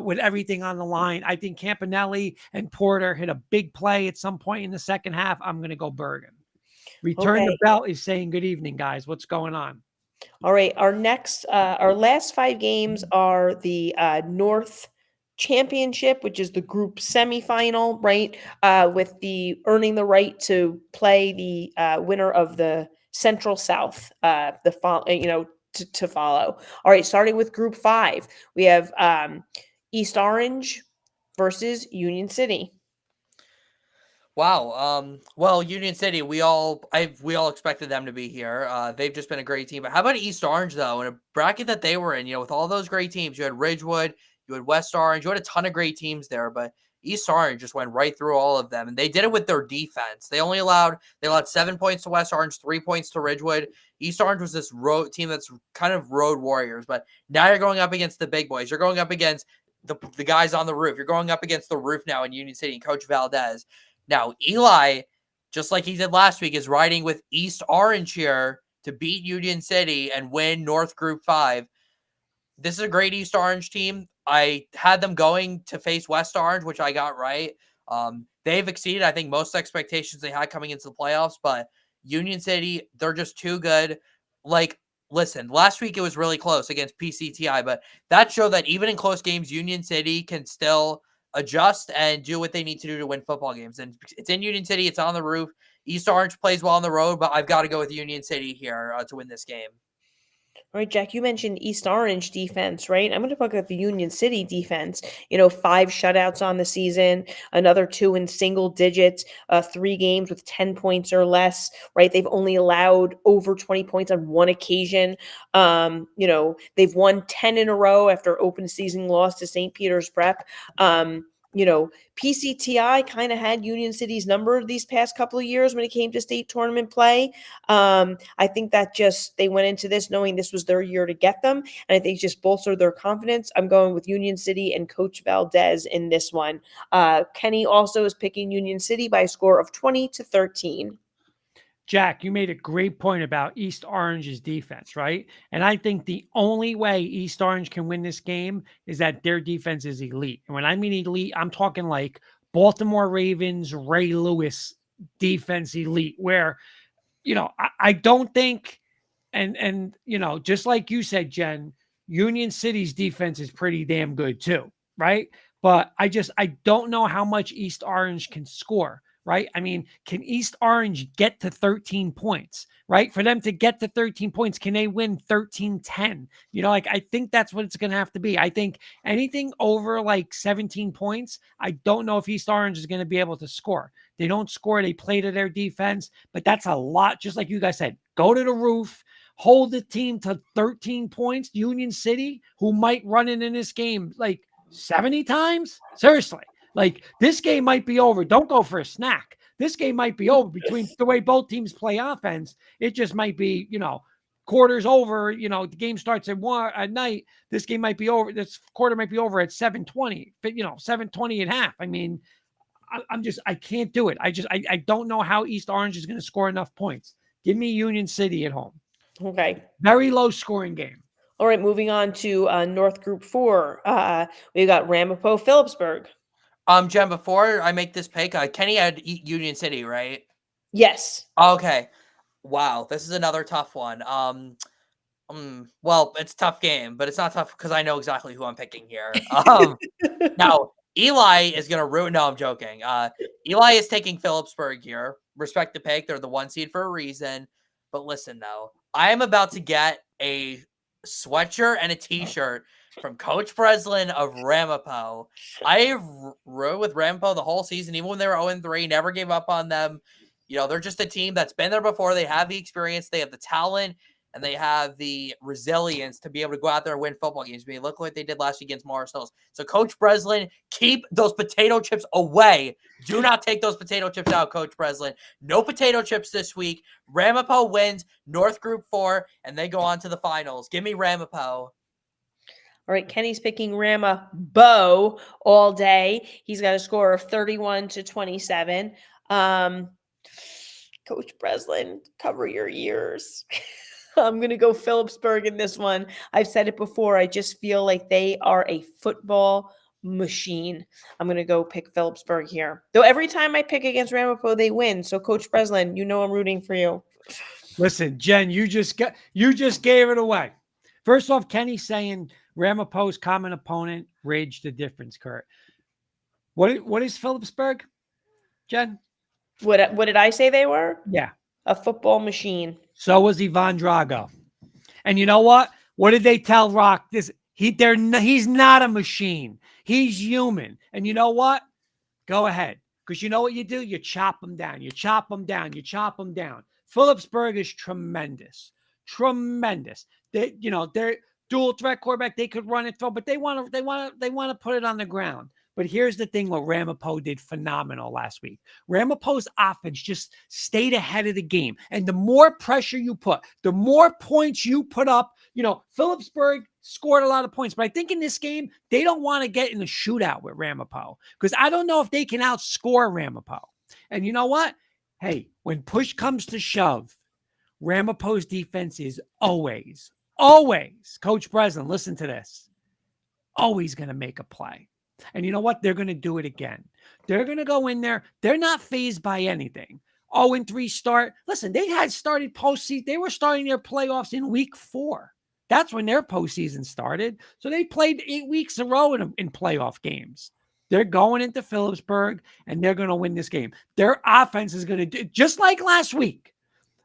with everything on the line. I think Campanelli and Porter hit a big play at some point in the second half. I'm going to go Bergen. Return the Bell is saying good evening, guys. What's going on? All right. Our last 5 games are the North Championship, which is the group semifinal, right? With the earning the right to play the winner of the Central South, to follow. All right. Starting with Group 5, we have East Orange versus Union City. Wow. Well, Union City, we all expected them to be here. They've just been a great team. But how about East Orange, though? In a bracket that they were in, with all those great teams, you had Ridgewood, you had West Orange, you had a ton of great teams there, but East Orange just went right through all of them, and they did it with their defense. They allowed 7 points to West Orange, 3 points to Ridgewood. East Orange was this road team that's kind of road warriors, but now you're going up against the big boys. You're going up against the guys on the roof. You're going up against the roof now in Union City, Coach Valdez. Now, Eli, just like he did last week, is riding with East Orange here to beat Union City and win North Group 5. This is a great East Orange team. I had them going to face West Orange, which I got right. They've exceeded, I think, most expectations they had coming into the playoffs, but Union City, they're just too good. Listen, last week it was really close against PCTI, but that showed that even in close games, Union City can still adjust and do what they need to do to win football games. And it's in Union City. It's on the roof. East Orange plays well on the road, but I've got to go with Union City here to win this game. All right, Jack, you mentioned East Orange defense, right? I'm going to talk about the Union City defense. 5 shutouts on the season, another 2 in single digits, 3 games with 10 points or less, right? They've only allowed over 20 points on 1 occasion. They've won 10 in a row after open season loss to St. Peter's Prep. PCTI kind of had Union City's number these past couple of years when it came to state tournament play. I think that they went into this knowing this was their year to get them, and I think just bolstered their confidence. I'm going with Union City and Coach Valdez in this one. Kenny also is picking Union City by a score of 20-13. Jack, you made a great point about East Orange's defense, right? And I think the only way East Orange can win this game is that their defense is elite. And when I mean elite, I'm talking like Baltimore Ravens, Ray Lewis defense elite, where, I don't think, and just like you said, Jen, Union City's defense is pretty damn good too, right? But I don't know how much East Orange can score. right? I mean, can East Orange get to 13 points, right? For them to get to 13 points, can they win 13-10? Like, I think that's what it's going to have to be. I think anything over like 17 points, I don't know if East Orange is going to be able to score. They don't score. They play to their defense, but that's a lot. Just like you guys said, go to the roof, hold the team to 13 points. Union City, who might run it in this game like 70 times? Seriously. Like, this game might be over. Don't go for a snack. This game might be over between the way both teams play offense. It just might be, quarters over. The game starts at 1 at night. This game might be over. This quarter might be over at 7:20. But 7:20 at half. I mean, I can't do it. I don't know how East Orange is going to score enough points. Give me Union City at home. Okay. Very low scoring game. All right. Moving on to North Group 4. We got Ramapo Phillipsburg. Jen, before I make this pick, Kenny had Union City, right? Yes. Okay. Wow, this is another tough one. Well, it's a tough game, but it's not tough because I know exactly who I'm picking here. Now, Eli is going to ruin. No, I'm joking. Eli is taking Phillipsburg here. Respect the pick. They're the 1 seed for a reason. But listen, though, I am about to get a sweatshirt and a T-shirt from Coach Breslin of Ramapo. I rode with Ramapo the whole season, even when they were 0-3, never gave up on them. They're just a team that's been there before. They have the experience, they have the talent, and they have the resilience to be able to go out there and win football games. I mean, look what they did last week against Morris Knowles. So, Coach Breslin, keep those potato chips away. Do not take those potato chips out, Coach Breslin. No potato chips this week. Ramapo wins North Group 4, and they go on to the finals. Give me Ramapo. All right, Kenny's picking Ramapo all day. He's got a score of 31-27. Coach Breslin, cover your ears. I'm going to go Phillipsburg in this one. I've said it before. I just feel like they are a football machine. I'm going to go pick Phillipsburg here. Though every time I pick against Ramapo, they win. So, Coach Breslin, I'm rooting for you. Listen, Jen, you just gave it away. First off, Kenny saying Ramapo's common opponent, Ridge the difference, Kurt. What is Phillipsburg, Jen? What did I say they were? Yeah. A football machine. So was Ivan Drago. And you know what? What did they tell Rock? He's not a machine. He's human. And you know what? Go ahead. Because you know what you do? You chop them down. You chop them down. You chop them down. Phillipsburg is tremendous. Tremendous. They're dual threat quarterback. They could run and throw, but they want to put it on the ground. But here's the thing: what Ramapo did phenomenal last week. Ramapo's offense just stayed ahead of the game, and the more pressure you put, the more points you put up. Phillipsburg scored a lot of points, but I think in this game they don't want to get in a shootout with Ramapo because I don't know if they can outscore Ramapo. And you know what? Hey, when push comes to shove, Ramapo's defense is always, Coach Breslin, listen to this, always going to make a play. And you know what? They're going to do it again. They're going to go in there. They're not fazed by anything. 0-3 start. Listen, they had started postseason. They were starting their playoffs in week 4. That's when their postseason started. So they played 8 weeks in a row in playoff games. They're going into Phillipsburg, and they're going to win this game. Their offense is going to do, just like last week,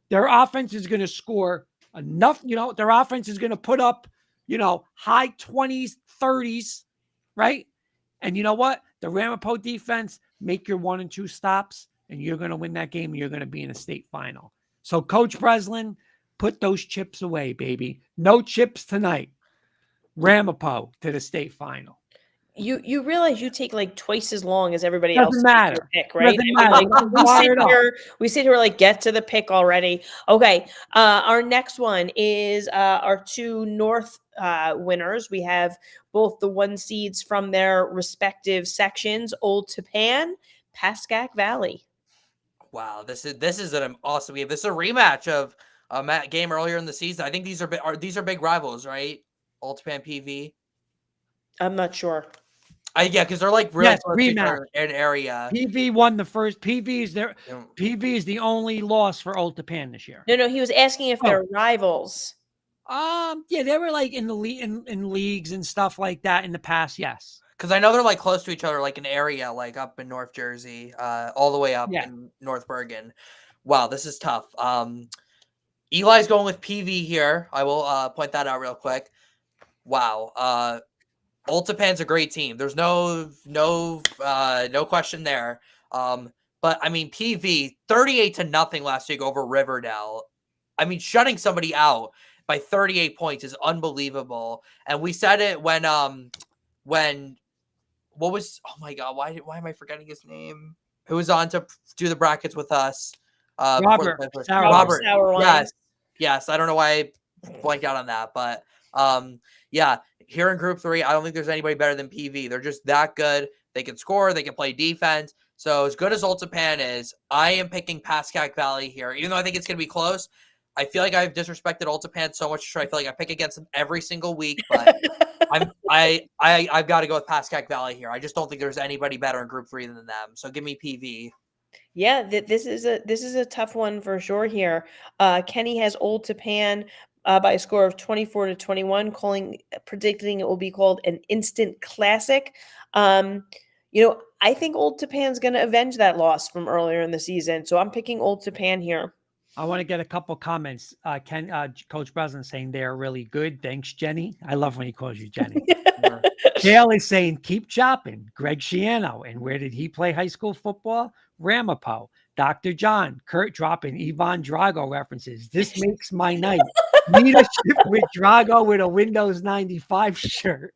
their offense is going to score enough. Their offense is going to put up, high 20s, 30s, right? And you know what? The Ramapo defense, make your 1 and 2 stops, and you're going to win that game, and you're going to be in a state final. So, Coach Breslin, put those chips away, baby. No chips tonight. Ramapo to the state final. You realize you take like twice as long as everybody else. Doesn't matter. Pick, right? Doesn't matter. We sit here like, get to the pick already. Okay. Our next one is our 2 North winners. We have both the 1 seeds from their respective sections, Old Tappan, Pascack Valley. Wow, this is an awesome game. This is a rematch of a game earlier in the season. I think these are big rivals, right? Old Tappan PV. I'm not sure. Yeah, because they're like really rematch an area. PV won the first. PV is the only loss for Old Tappan this year. No, he was asking if they're rivals. Yeah, they were like in the in leagues and stuff like that in the past. Yes. Because I know they're like close to each other, like an area, like up in North Jersey, all the way up Yeah. in North Bergen. Wow, this is tough. Eli's going with PV here. I will point that out real quick. Wow. Ultapan's a great team. There's no question there. But I mean, PV 38-0 last week over Riverdale. I mean, shutting somebody out by 38 points is unbelievable. And we said it when what was, oh my god, why am I forgetting his name? Who was on to do the brackets with us? Robert Sauerwein. Robert. Sauerwein. Yes. I don't know why I blanked out on that, but yeah, here in Group 3, I don't think there's anybody better than PV. They're just that good. They can score. They can play defense. So as good as Ultapan is, I am picking Pascack Valley here, even though I think it's going to be close. I feel like I've disrespected Ultapan so much. I feel like I pick against them every single week, but I've got to go with Pascack Valley here. I just don't think there's anybody better in Group 3 than them. So give me PV. Yeah, this is a tough one for sure here. Kenny has Old Tapan by a score of 24-21, predicting it will be called an instant classic. I think Old Tapan's going to avenge that loss from earlier in the season, so I'm picking Old Tapan here. I want to get a couple comments. Coach Breslin saying they're really good. Thanks, Jenny. I love when he calls you Jenny. Dale is saying keep chopping. Greg Schiano. And where did he play high school football? Ramapo. Dr. John. Kurt dropping Ivan Drago references. This makes my night. Leadership with Drago with a Windows 95 shirt.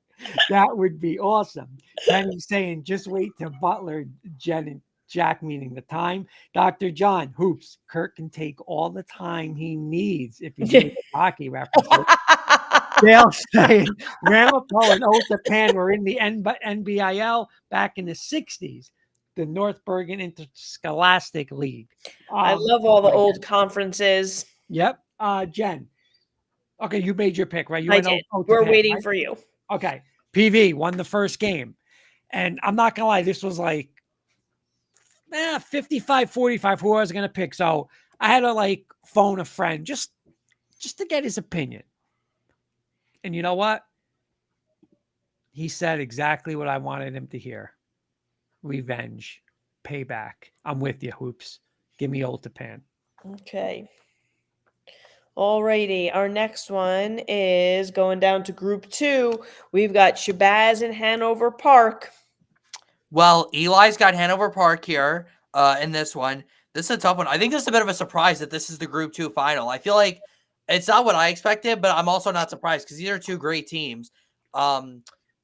That would be awesome. Kenny saying just wait till Butler, Jen, and Jack, meaning the time. Dr. John, hoops. Kurt can take all the time he needs if he needs hockey references. Dale saying Ramapo and Ultapan were in the NBIL back in the 60s, the North Bergen Interscholastic League. I love all the old conferences. Yep. Jen. Okay, you made your pick, right? I did. We're waiting for you. Okay. PV won the first game. And I'm not going to lie, this was like 55-45 who I was going to pick. So I had to phone a friend just to get his opinion. And you know what? He said exactly what I wanted him to hear. Revenge. Payback. I'm with you, Hoops. Give me Ultapan. Okay. Alrighty. Our next one is going down to Group 2. We've got Shabazz and Hanover Park. Well, Eli's got Hanover Park here in this one. This is a tough one. I think this is a bit of a surprise that this is the Group 2 final. I feel like it's not what I expected, but I'm also not surprised because these are two great teams.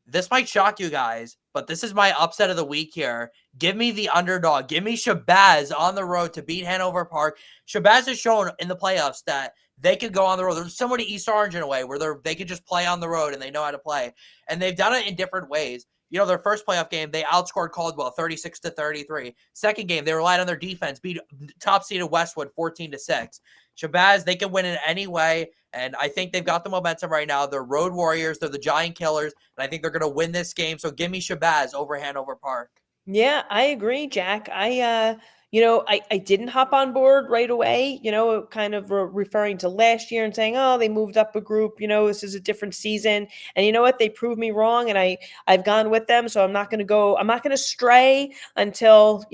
This might shock you guys, but this is my upset of the week here. Give me the underdog. Give me Shabazz on the road to beat Hanover Park. Shabazz has shown in the playoffs that they could go on the road. There's somewhat East Orange in a way where they could just play on the road and they know how to play. And they've done it in different ways. You know, their first playoff game, they outscored Caldwell 36-33. Second game, they relied on their defense, beat top seeded Westwood 14-6. Shabazz, they can win in any way, and I think they've got the momentum right now. They're road warriors. They're the giant killers, and I think they're going to win this game. So give me Shabazz over Hanover Park. Yeah, I agree, Jack. I didn't hop on board right away, kind of referring to last year and saying, oh, they moved up a group, this is a different season. And you know what? They proved me wrong, and I've gone with them. So I'm not going to stray until,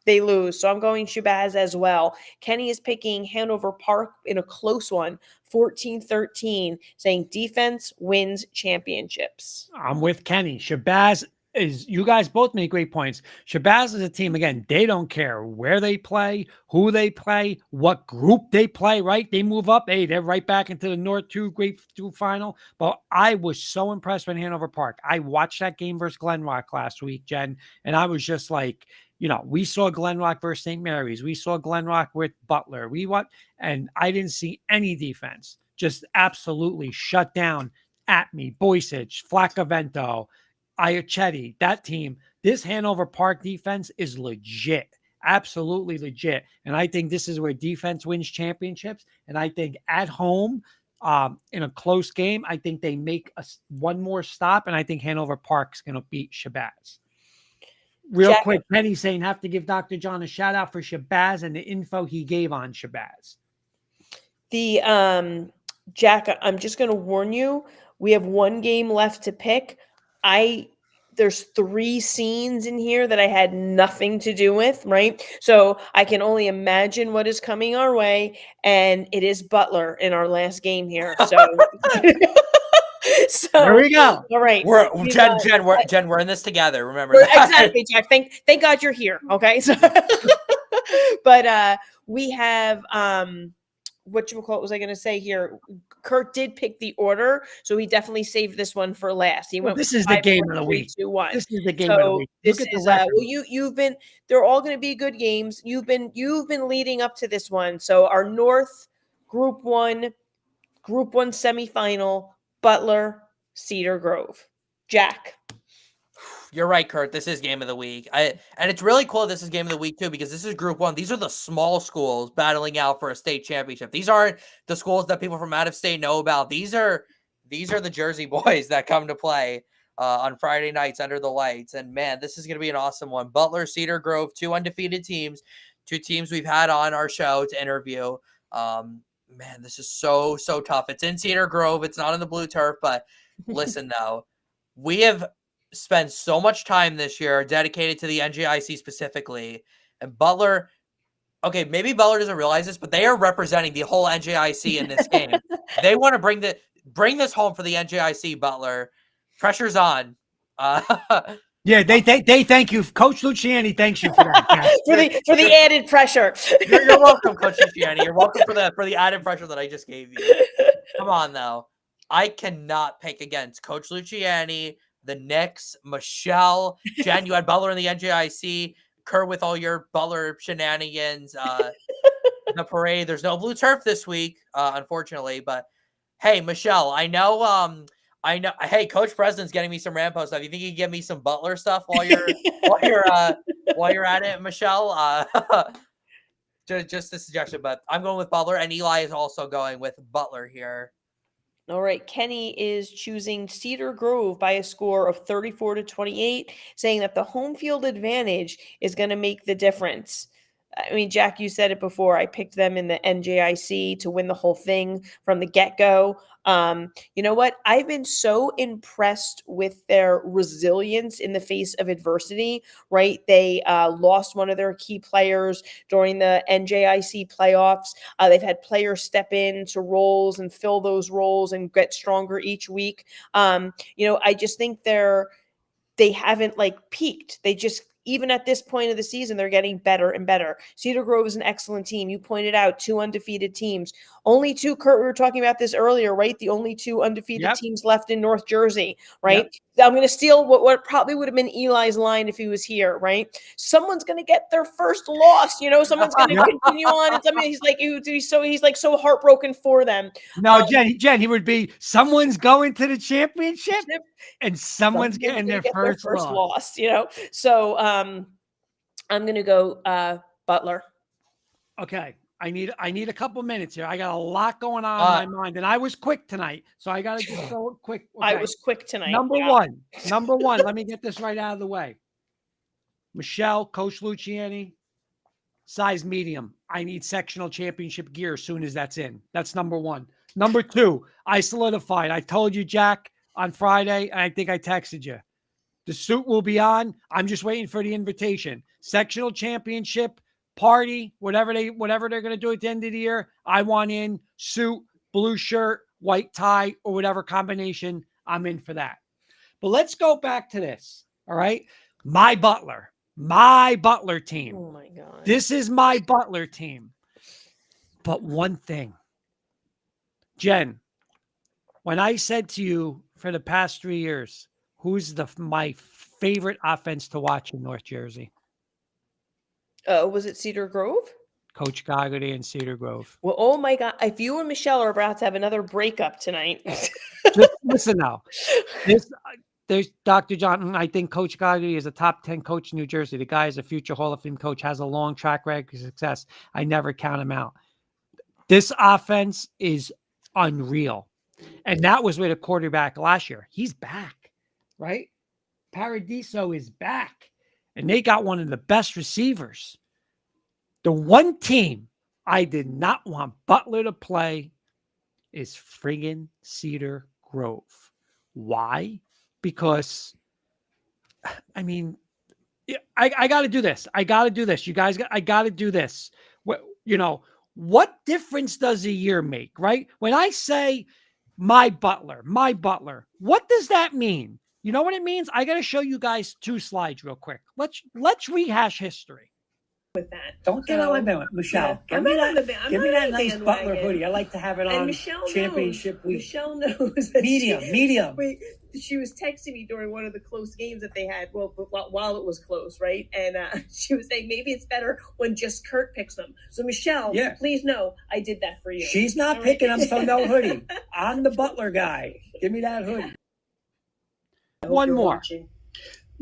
they lose. So I'm going Shabazz as well. Kenny is picking Hanover Park in a close one, 14-13, saying defense wins championships. I'm with Kenny. Shabazz you guys both make great points. Shabazz is a team, again, they don't care where they play, who they play, what group they play, right? They move up. Hey, they're right back into the North 2 Great 2 final. But I was so impressed with Hanover Park. I watched that game versus Glenrock last week, Jen, and I was just like, we saw Glenrock versus St. Mary's. We saw Glenrock with Butler. And I didn't see any defense. Just absolutely shut down at me. Boysich, Flacavento, Iachetti, that team. This Hanover Park defense is legit. Absolutely legit. And I think this is where defense wins championships. And I think at home, in a close game, I think they make one more stop. And I think Hanover Park's going to beat Shabazz. Real quick, Penny saying have to give Dr. John a shout out for Shabazz and the info he gave on Shabazz. Jack, I'm just going to warn you, we have one game left to pick. The there's 3 scenes in here that I had nothing to do with, right? So I can only imagine what is coming our way, and it is Butler in our last game here. So, There we go. All right, We're in this together. Remember that. exactly, Jack. Thank God you're here. Okay, so, but we have what was I going to say here? Kurt did pick the order, so he definitely saved this one for last. He went. This is the game of the week. 2, 1. This is the game of the week. This is you've been. They're all going to be good games. You've been leading up to this one. So our North Group 1 semifinal: Butler, Cedar Grove. Jack. You're right, Kurt. This is game of the week. And it's really cool this is game of the week, too, because this is Group 1. These are the small schools battling out for a state championship. These aren't the schools that people from out of state know about. These are the Jersey boys that come to play on Friday nights under the lights. And, man, this is going to be an awesome one. Butler, Cedar Grove, 2 undefeated teams, 2 teams we've had on our show to interview. Man, this is so tough. It's in Cedar Grove. It's not on the blue turf. But listen, though, we have spent so much time this year dedicated to the NJIC specifically. And Butler, okay, maybe Butler doesn't realize this, but they are representing the whole NJIC in this game. They want to bring this home for the NJIC, Butler. Pressure's on. Yeah, they thank you. Coach Luciani thanks you for that. for the added pressure. You're welcome, Coach Luciani. You're welcome for the added pressure that I just gave you. Come on, though. I cannot pick against Coach Luciani, the Knicks, Michelle, Jen. You had Butler in the NJIC. Kurt with all your Butler shenanigans. The parade. There's no blue turf this week, unfortunately. But hey, Michelle, I know. Hey, Coach President's getting me some Rampo stuff. You think you can give me some Butler stuff while you're at it, Michelle? Just a suggestion, but I'm going with Butler, and Eli is also going with Butler here. All right, Kenny is choosing Cedar Grove by a score of 34-28, saying that the home field advantage is going to make the difference. I mean, Jack, you said it before. I picked them in the NJIC to win the whole thing from the get-go. You know what? I've been so impressed with their resilience in the face of adversity, right? They lost one of their key players during the NJIC playoffs. They've had players step into roles and fill those roles and get stronger each week. I just think they haven't peaked. They just, even at this point of the season, they're getting better and better. Cedar Grove is an excellent team. You pointed out 2 undefeated teams. Only 2, Kurt, we were talking about this earlier, right? The only 2 undefeated teams left in North Jersey, right? Yep. I'm going to steal what probably would have been Eli's line if he was here, right? Someone's going to get their first loss. Someone's going to continue on. And he's so heartbroken for them. No, Jen, he would be, someone's going to the championship and someone's getting their first loss. So I'm going to go Butler. Okay. I need a couple minutes here. I got a lot going on in my mind, and I was quick tonight, so I got to just go quick. Okay. I was quick tonight. Number one. Let me get this right out of the way. Michelle, Coach Luciani, size medium. I need sectional championship gear as soon as that's in. That's number 1. Number 2, I solidified. I told you, Jack, on Friday, and I think I texted you. The suit will be on. I'm just waiting for the invitation. Sectional championship party, whatever they're going to do at the end of the year. I want in suit, blue shirt, white tie, or whatever combination. I'm in for that. But let's go back to this. All right. My Butler team. Oh my God. This is my Butler team. But one thing, Jen, when I said to you for the past 3 years, who's my favorite offense to watch in North Jersey? Was it Cedar Grove? Coach Gogarty and Cedar Grove. Well, oh my God. If you and Michelle are about to have another breakup tonight. Just listen now. There's Dr. John. I think Coach Gogarty is a top 10 coach in New Jersey. The guy is a future Hall of Fame coach, has a long track record of success. I never count him out. This offense is unreal. And that was with a quarterback last year. He's back, right? Paradiso is back. And they got one of the best receivers. The one team I did not want Butler to play is friggin' Cedar Grove. Why? Because I mean, I got to do this. I got to do this. You guys, I got to do this. What difference does a year make, right? When I say my Butler, what does that mean? You know what it means? I got to show you guys 2 slides real quick. Let's rehash history. With that, Don't get on my bandwagon, Michelle. Yeah, Give me I'm that. not Give me that nice bandwagon. Butler hoodie. I like to have it And on Michelle championship knows, week. Michelle knows. That Medium. She was texting me during one of the close games that they had. Well, while it was close, right? And she was saying maybe it's better when just Kurt picks them. So Michelle, please know I did that for you. She's not All picking right? them, so no hoodie. I'm the Butler guy. Give me that hoodie. One more. Watching.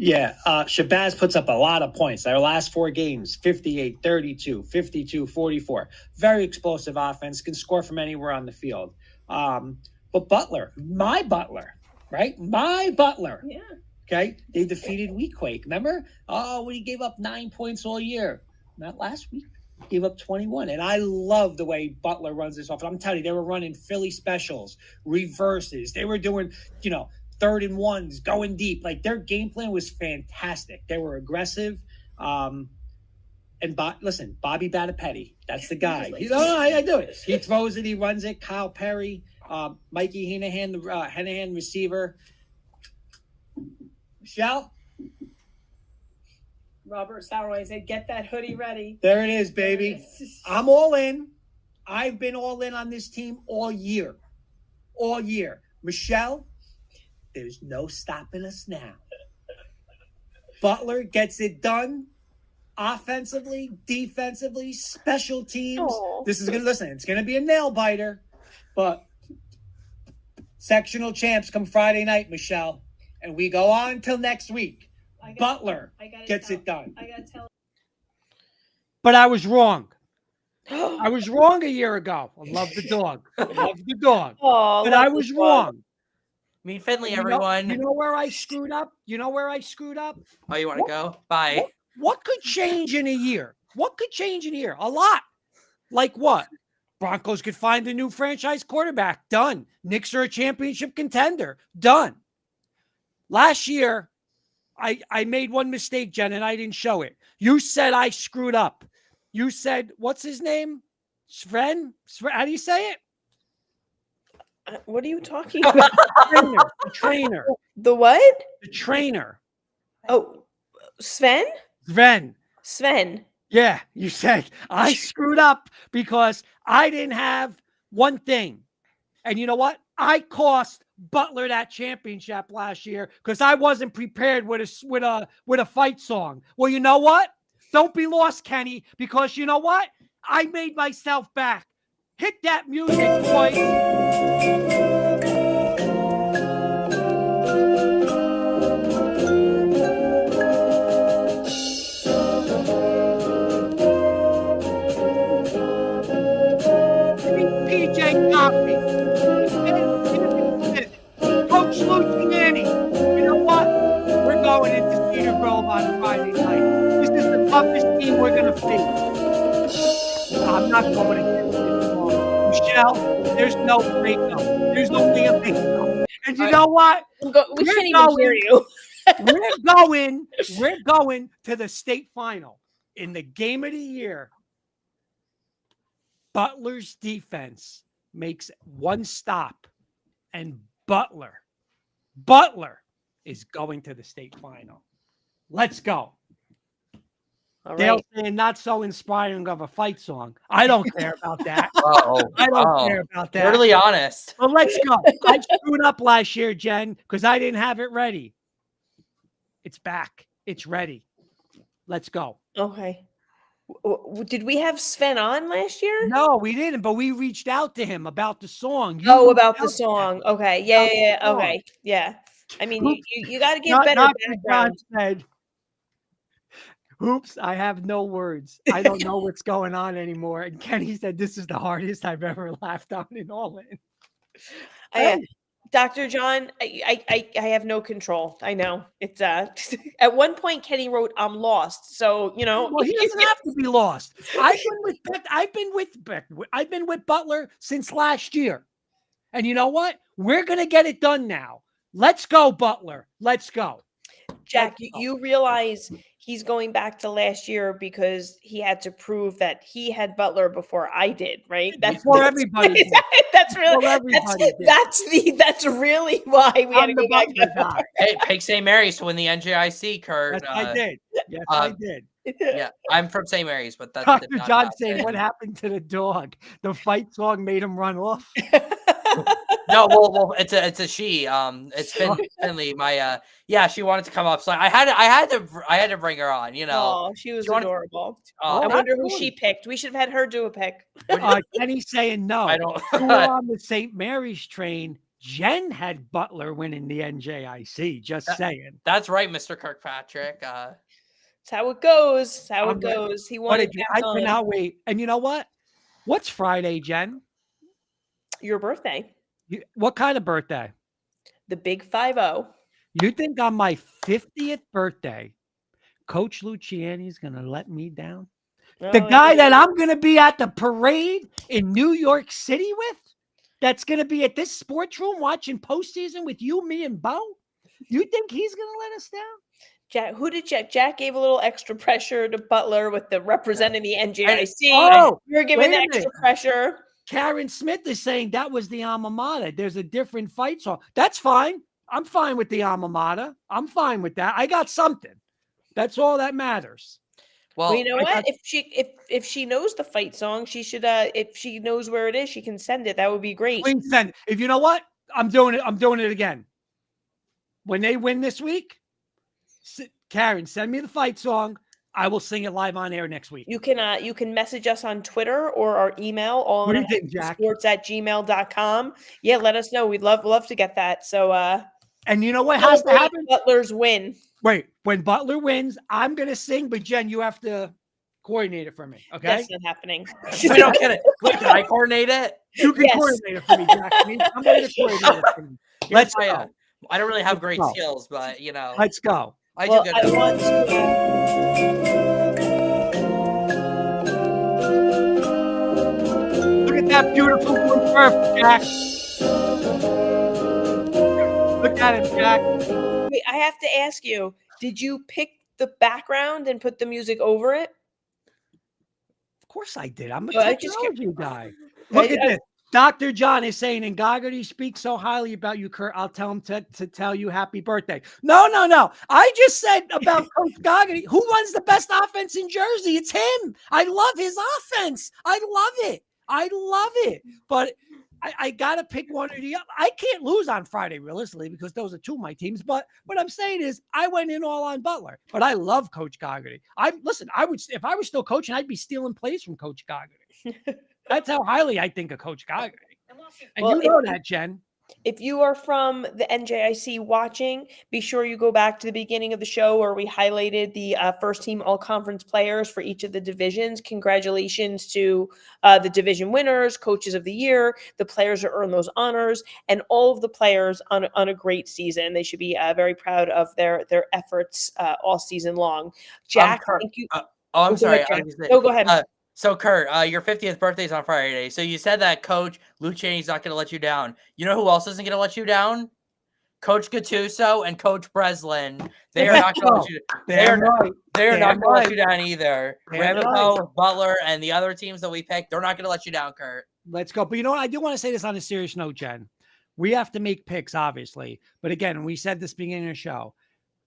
Yeah, Shabazz puts up a lot of points. Their last 4 games, 58, 32, 52, 44. Very explosive offense, can score from anywhere on the field. But Butler, my Butler, right? My Butler. Yeah. Okay, they defeated Weehawken. Remember? Oh, when he gave up 9 points all year. Not last week. Gave up 21. And I love the way Butler runs this off. I'm telling you, they were running Philly specials, reverses. They were doing, 3rd and 1s, going deep. Like, their game plan was fantastic. They were aggressive. And listen, Bobby Battapetti, that's the guy. I do it. He throws it, he runs it. Kyle Perry, Mikey Hanahan, the Hanahan receiver. Michelle? Robert Sauerway said, get that hoodie ready. There it is, baby. I'm all in. I've been all in on this team all year. All year. Michelle, there's no stopping us now. Butler gets it done offensively, defensively, special teams. Aww. This is it's going to be a nail biter, but sectional champs come Friday night, Michelle, and we go on till next week. Butler gets it done. I got to tell. But I was wrong. I was wrong a year ago. I love the dog. Oh, but I was wrong. Meet Finley, everyone. You know where I screwed up? Oh, you want to go? Bye. What could change in a year? A lot. Like what? Broncos could find a new franchise quarterback. Done. Knicks are a championship contender. Done. Last year, I made one mistake, Jen, and I didn't show it. You said I screwed up. You said, what's his name? Sven? How do you say it? What are you talking about? The trainer. The what? The trainer. Oh, Sven? Sven. Yeah, you said I screwed up because I didn't have one thing. And you know what? I cost Butler that championship last year because I wasn't prepared with a fight song. Well, you know what? Don't be lost, Kenny, because you know what? I made myself back. Hit that music, boys. PJ Coffee. Coach Luciani. You know what? We're going into Cedar Grove on Friday night. This is the toughest team we're going to face. I'm not going against it tomorrow. Michelle, there's no breakup. There's only a breakup. And you know what? We can't even hear you. We're going to the state final in the game of the year. Butler's defense makes one stop, and Butler is going to the state final. Let's go. All They'll right. say not so inspiring of a fight song. I don't care about that. I don't care about that. Brutally honest. But let's go. I screwed up last year, Jen, because I didn't have it ready. It's back. It's ready. Let's go. Okay. Did we have Sven on last year? No, we didn't, but we reached out to him about the song. About the song. Okay. Yeah. Okay. Yeah. I mean, you got to give better background. Said, oops, I have no words. I don't know what's going on anymore. And Kenny said, this is the hardest I've ever laughed on in all in. Dr. John, I have no control. I know it's at one point Kenny wrote I'm lost. So, well, he doesn't have to be lost. I've been with Butler since last year. And you know what? We're going to get it done now. Let's go, Butler. Let's go. Jack, you realize he's going back to last year because he had to prove that he had Butler before I did, right? Before everybody did. That's really Before everybody did. that's really why we had to I'm go the back. Butler guy. Hey, pick St. Mary's to win the NJIC, Kurt. Yes, I did. Yes, I did. Yeah, I'm from St. Mary's, but that Dr. did not John happen. saying, what happened to the dog? The fight song made him run off. No, well, it's a she. It's Finley. My she wanted to come up, so I had to bring her on. You know, Oh, she was She wanted- adorable. Oh, I wonder who absolutely. she picked. We should have had her do a pick. Kenny's saying no. I don't. Who were on the St. Mary's train? Jen had Butler winning the NJIC. Just saying. That's right, Mr. Kirkpatrick. That's how it goes. That's how it I'm ready. goes. He What wanted did I back cannot on. wait. And you know what? What's Friday, Jen? Your birthday, What kind of birthday? the big 5-0. You think on my 50th birthday, Coach Luciani's going to let me down? The guy that I'm going to be at the parade in New York City with, that's going to be at this sports room watching postseason with you, me, and Bo? You think he's going to let us down? Jack, who did Jack? Jack gave a little extra pressure to Butler with the representing the NJIC. Oh, You're giving wait the a extra minute. pressure. Karen Smith is saying that was the alma mater. There's a different fight song. That's fine. I'm fine with the alma mater. I'm fine with that. I got something. That's all that matters. Well, You know what? If she knows the fight song, she should. If she knows where it is, she can send it. That would be great. Please send. If you know what, I'm doing it. I'm doing it again. When they win this week, Karen, send me the fight song. I will sing it live on air next week. You can message us on Twitter or our email, all What do on you think, Jack? sports@gmail.com. Yeah, let us know. We'd love to get that. So And you know what has to celebrate happen? Butler's win. Wait, when Butler wins, I'm gonna sing, but Jen, you have to coordinate it for me. Okay? That's not happening. I don't get it. Wait, can I coordinate it? You can Yes. coordinate it for me, Jack. I'm gonna coordinate it for me. Let's go. I don't really have Let's great go. skills, but you know, Let's go. I Well, do I good. want to. Look at that beautiful blue turf, Jack. Look at it, Jack. Wait, I have to ask you, did you pick the background and put the music over it? Of course I did. I'm a Oh, I just technology guy. Look at this. Dr. John is saying, and Gogarty speaks so highly about you, Kurt. I'll tell him to tell you happy birthday. No. I just said about Coach Gogarty. Who runs the best offense in Jersey? It's him. I love his offense. I love it. But I got to pick one or the other. I can't lose on Friday, realistically, because those are two of my teams. But what I'm saying is I went in all on Butler. But I love Coach Gogarty. If I was still coaching, I'd be stealing plays from Coach Gogarty. That's how highly I think of Coach Gogarty. And Well, you know that, Jen. If you are from the NJIC watching, be sure you go back to the beginning of the show where we highlighted the first team all-conference players for each of the divisions. Congratulations to the division winners, coaches of the year, the players that earn those honors, and all of the players on a great season. They should be very proud of their efforts all season long. Jack, Kurt, thank you. I'm Go sorry. ahead, Jack. No, go ahead. So, Kurt, your 50th birthday is on Friday. So you said that Coach Luciani's not going to let you down. You know who else isn't going to let you down? Coach Gattuso and Coach Breslin. They are not going to let you down. They are not going to let you down either. Ramapo, Butler, and the other teams that we picked, they're not going to let you down, Kurt. Let's go. But you know what? I do want to say this on a serious note, Jen. We have to make picks, obviously. But again, we said this beginning of the show.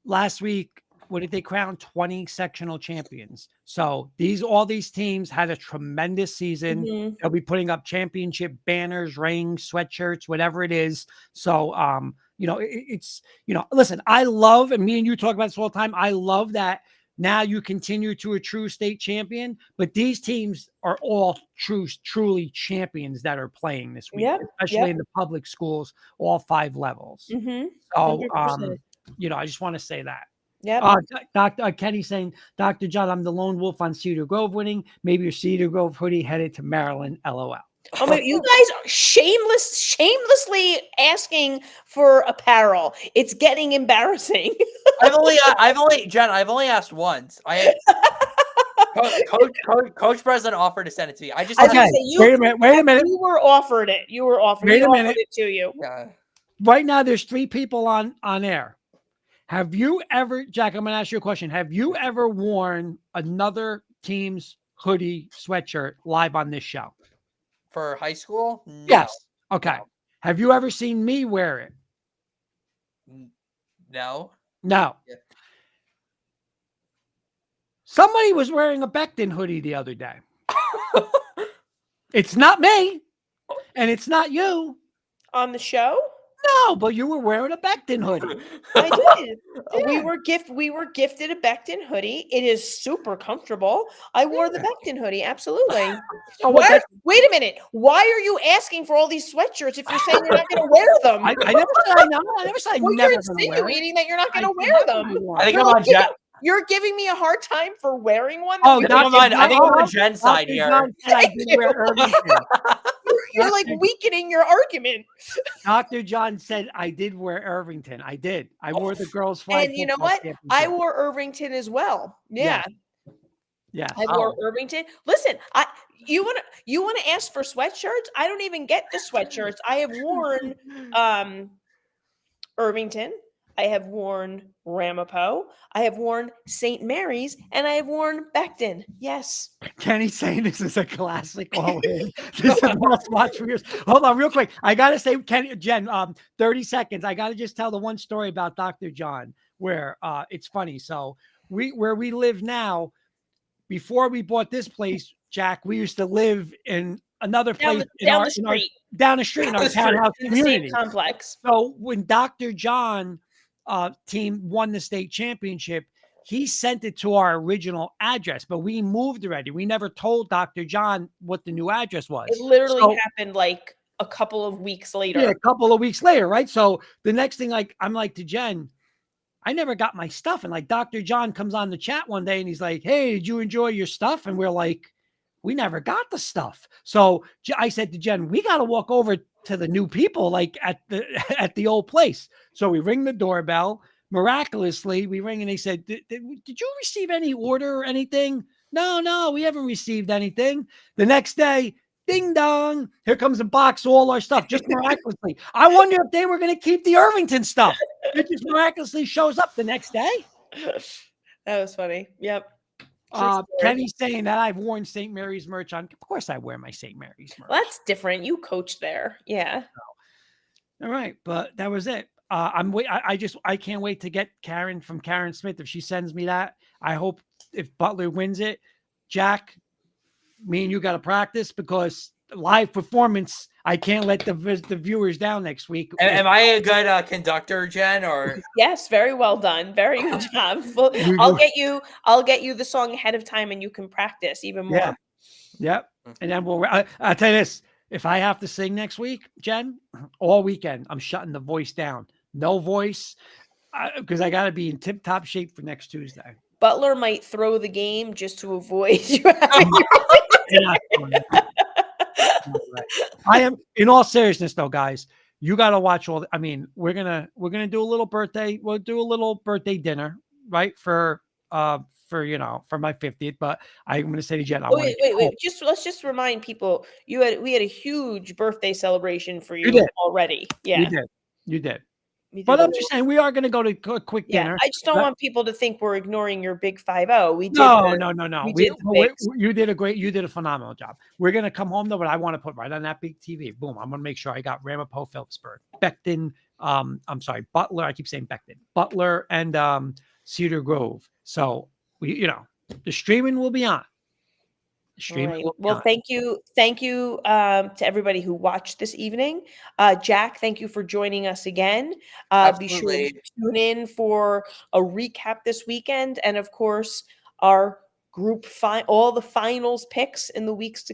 Last week, what did they crown? 20 sectional champions. So all these teams had a tremendous season. Mm-hmm. They'll be putting up championship banners, rings, sweatshirts, whatever it is. So, listen, I love, and me and you talk about this all the time. I love that now you continue to a true state champion, but these teams are all truly champions that are playing this week, especially in the public schools, all 5 levels. Mm-hmm. So, 100%. I just want to say that. Yeah. Dr. Kenny saying, Dr. John, I'm the lone wolf on Cedar Grove winning. Maybe your Cedar Grove hoodie headed to Maryland. LOL. Oh my! You guys are shamelessly asking for apparel. It's getting embarrassing. I've only asked once. Coach Breslin offered to send it to me. Wait a minute. You were offered it. Wait a minute. It to you. Yeah. Right now, there's 3 people on air. Have you ever, Jack, I'm going to ask you a question. Have you ever worn another team's hoodie sweatshirt live on this show? For high school? No. Yes. Okay. No. Have you ever seen me wear it? No. No. Yeah. Somebody was wearing a Becton hoodie the other day. It's not me, and it's not you. On the show? No, but you were wearing a Becton hoodie. I did. We Yeah. were gifted a Becton hoodie. It is super comfortable. I wore the Becton hoodie. Absolutely. So what? What? Wait a minute. Why are you asking for all these sweatshirts if you're saying you're not going to wear them? I never said I know. I never said I Well, never you're gonna wear it. insinuating that you're not going I to said wear I them. wouldn't wear I think it. I'm on Jen. You're giving me a hard time for wearing one. Oh, I think Dr. I'm on, I think I'm John- on Jen's side Dr. here. John said I Thank did you. wear Irvington. You're like weakening your argument. Dr. John said I did wear Irvington. I did. I wore the girls' flag. And you know football what? I championship. wore Irvington as well. Yeah. Yeah. I wore Irvington. Listen, you want to ask for sweatshirts? I don't even get the sweatshirts. I have worn Irvington. I have worn Ramapo. I have worn St. Mary's, and I have worn Becton. Yes. Kenny's saying this is a classic all in. This is a must watch for years. Hold on, real quick. I gotta say, Jen, 30 seconds. I gotta just tell the one story about Dr. John where it's funny. So where we live now, before we bought this place, Jack, we used to live in another place Down the street. down the street in our townhouse In the same community. complex. So when Dr. John team won the state championship, he sent it to our original address, but we moved already. We never told Dr. John what the new address was. It literally So- happened like a couple of weeks later. Yeah, a couple of weeks later, right? So the next thing, like, I'm like to Jen, I never got my stuff. And like Dr. John comes on the chat one day and he's like, hey, did you enjoy your stuff? And we're like, we never got the stuff. So I said to Jen, we got to walk over to the new people, like at the old place. So we ring the doorbell. Miraculously, we ring and they said, did you receive any order or anything? No, we haven't received anything. The next day, ding dong, here comes a box of all our stuff, just miraculously. I wonder if they were going to keep the Irvington stuff. It just miraculously shows up the next day. That was funny. Yep. True story. Kenny's saying that I've worn St. Mary's merch on. Of course, I wear my St. Mary's merch. Well, that's different. You coached there. Yeah. All right, but that was it. I can't wait to get Karen from Karen Smith. If she sends me that, I hope if Butler wins it, Jack, me and you got to practice because live performance. I can't let the viewers down next week. Am I a good conductor, Jen? Or Yes, very well done. Very good job. Well, I'll get you the song ahead of time, and you can practice even more. Yeah. Yep. And then I'll tell you this: if I have to sing next week, Jen, all weekend, I'm shutting the voice down. No voice, because I got to be in tip-top shape for next Tuesday. Butler might throw the game just to avoid you having I am, in all seriousness though, guys, you got to watch all we're going to do a little birthday. We'll do a little birthday dinner, right? For my 50th, but I'm going to say to Jen, wait. Let's just remind people we had a huge birthday celebration for you did. already. Yeah. You did. We did But a I'm just saying we are going to go to a quick Yeah, dinner. I just don't want people to think we're ignoring your big 5-0. We did. No. we did the bigs. You did a phenomenal job. We're going to come home though, but I want to put right on that big TV. Boom. I'm going to make sure I got Ramapo, Phillipsburg, Becton. Butler. I keep saying Becton, Butler, and Cedar Grove. So the streaming will be on. Right. Well, thank you to everybody who watched this evening. Jack, thank you for joining us again. Be sure to tune in for a recap this weekend, and of course, our group all the finals picks in the weeks to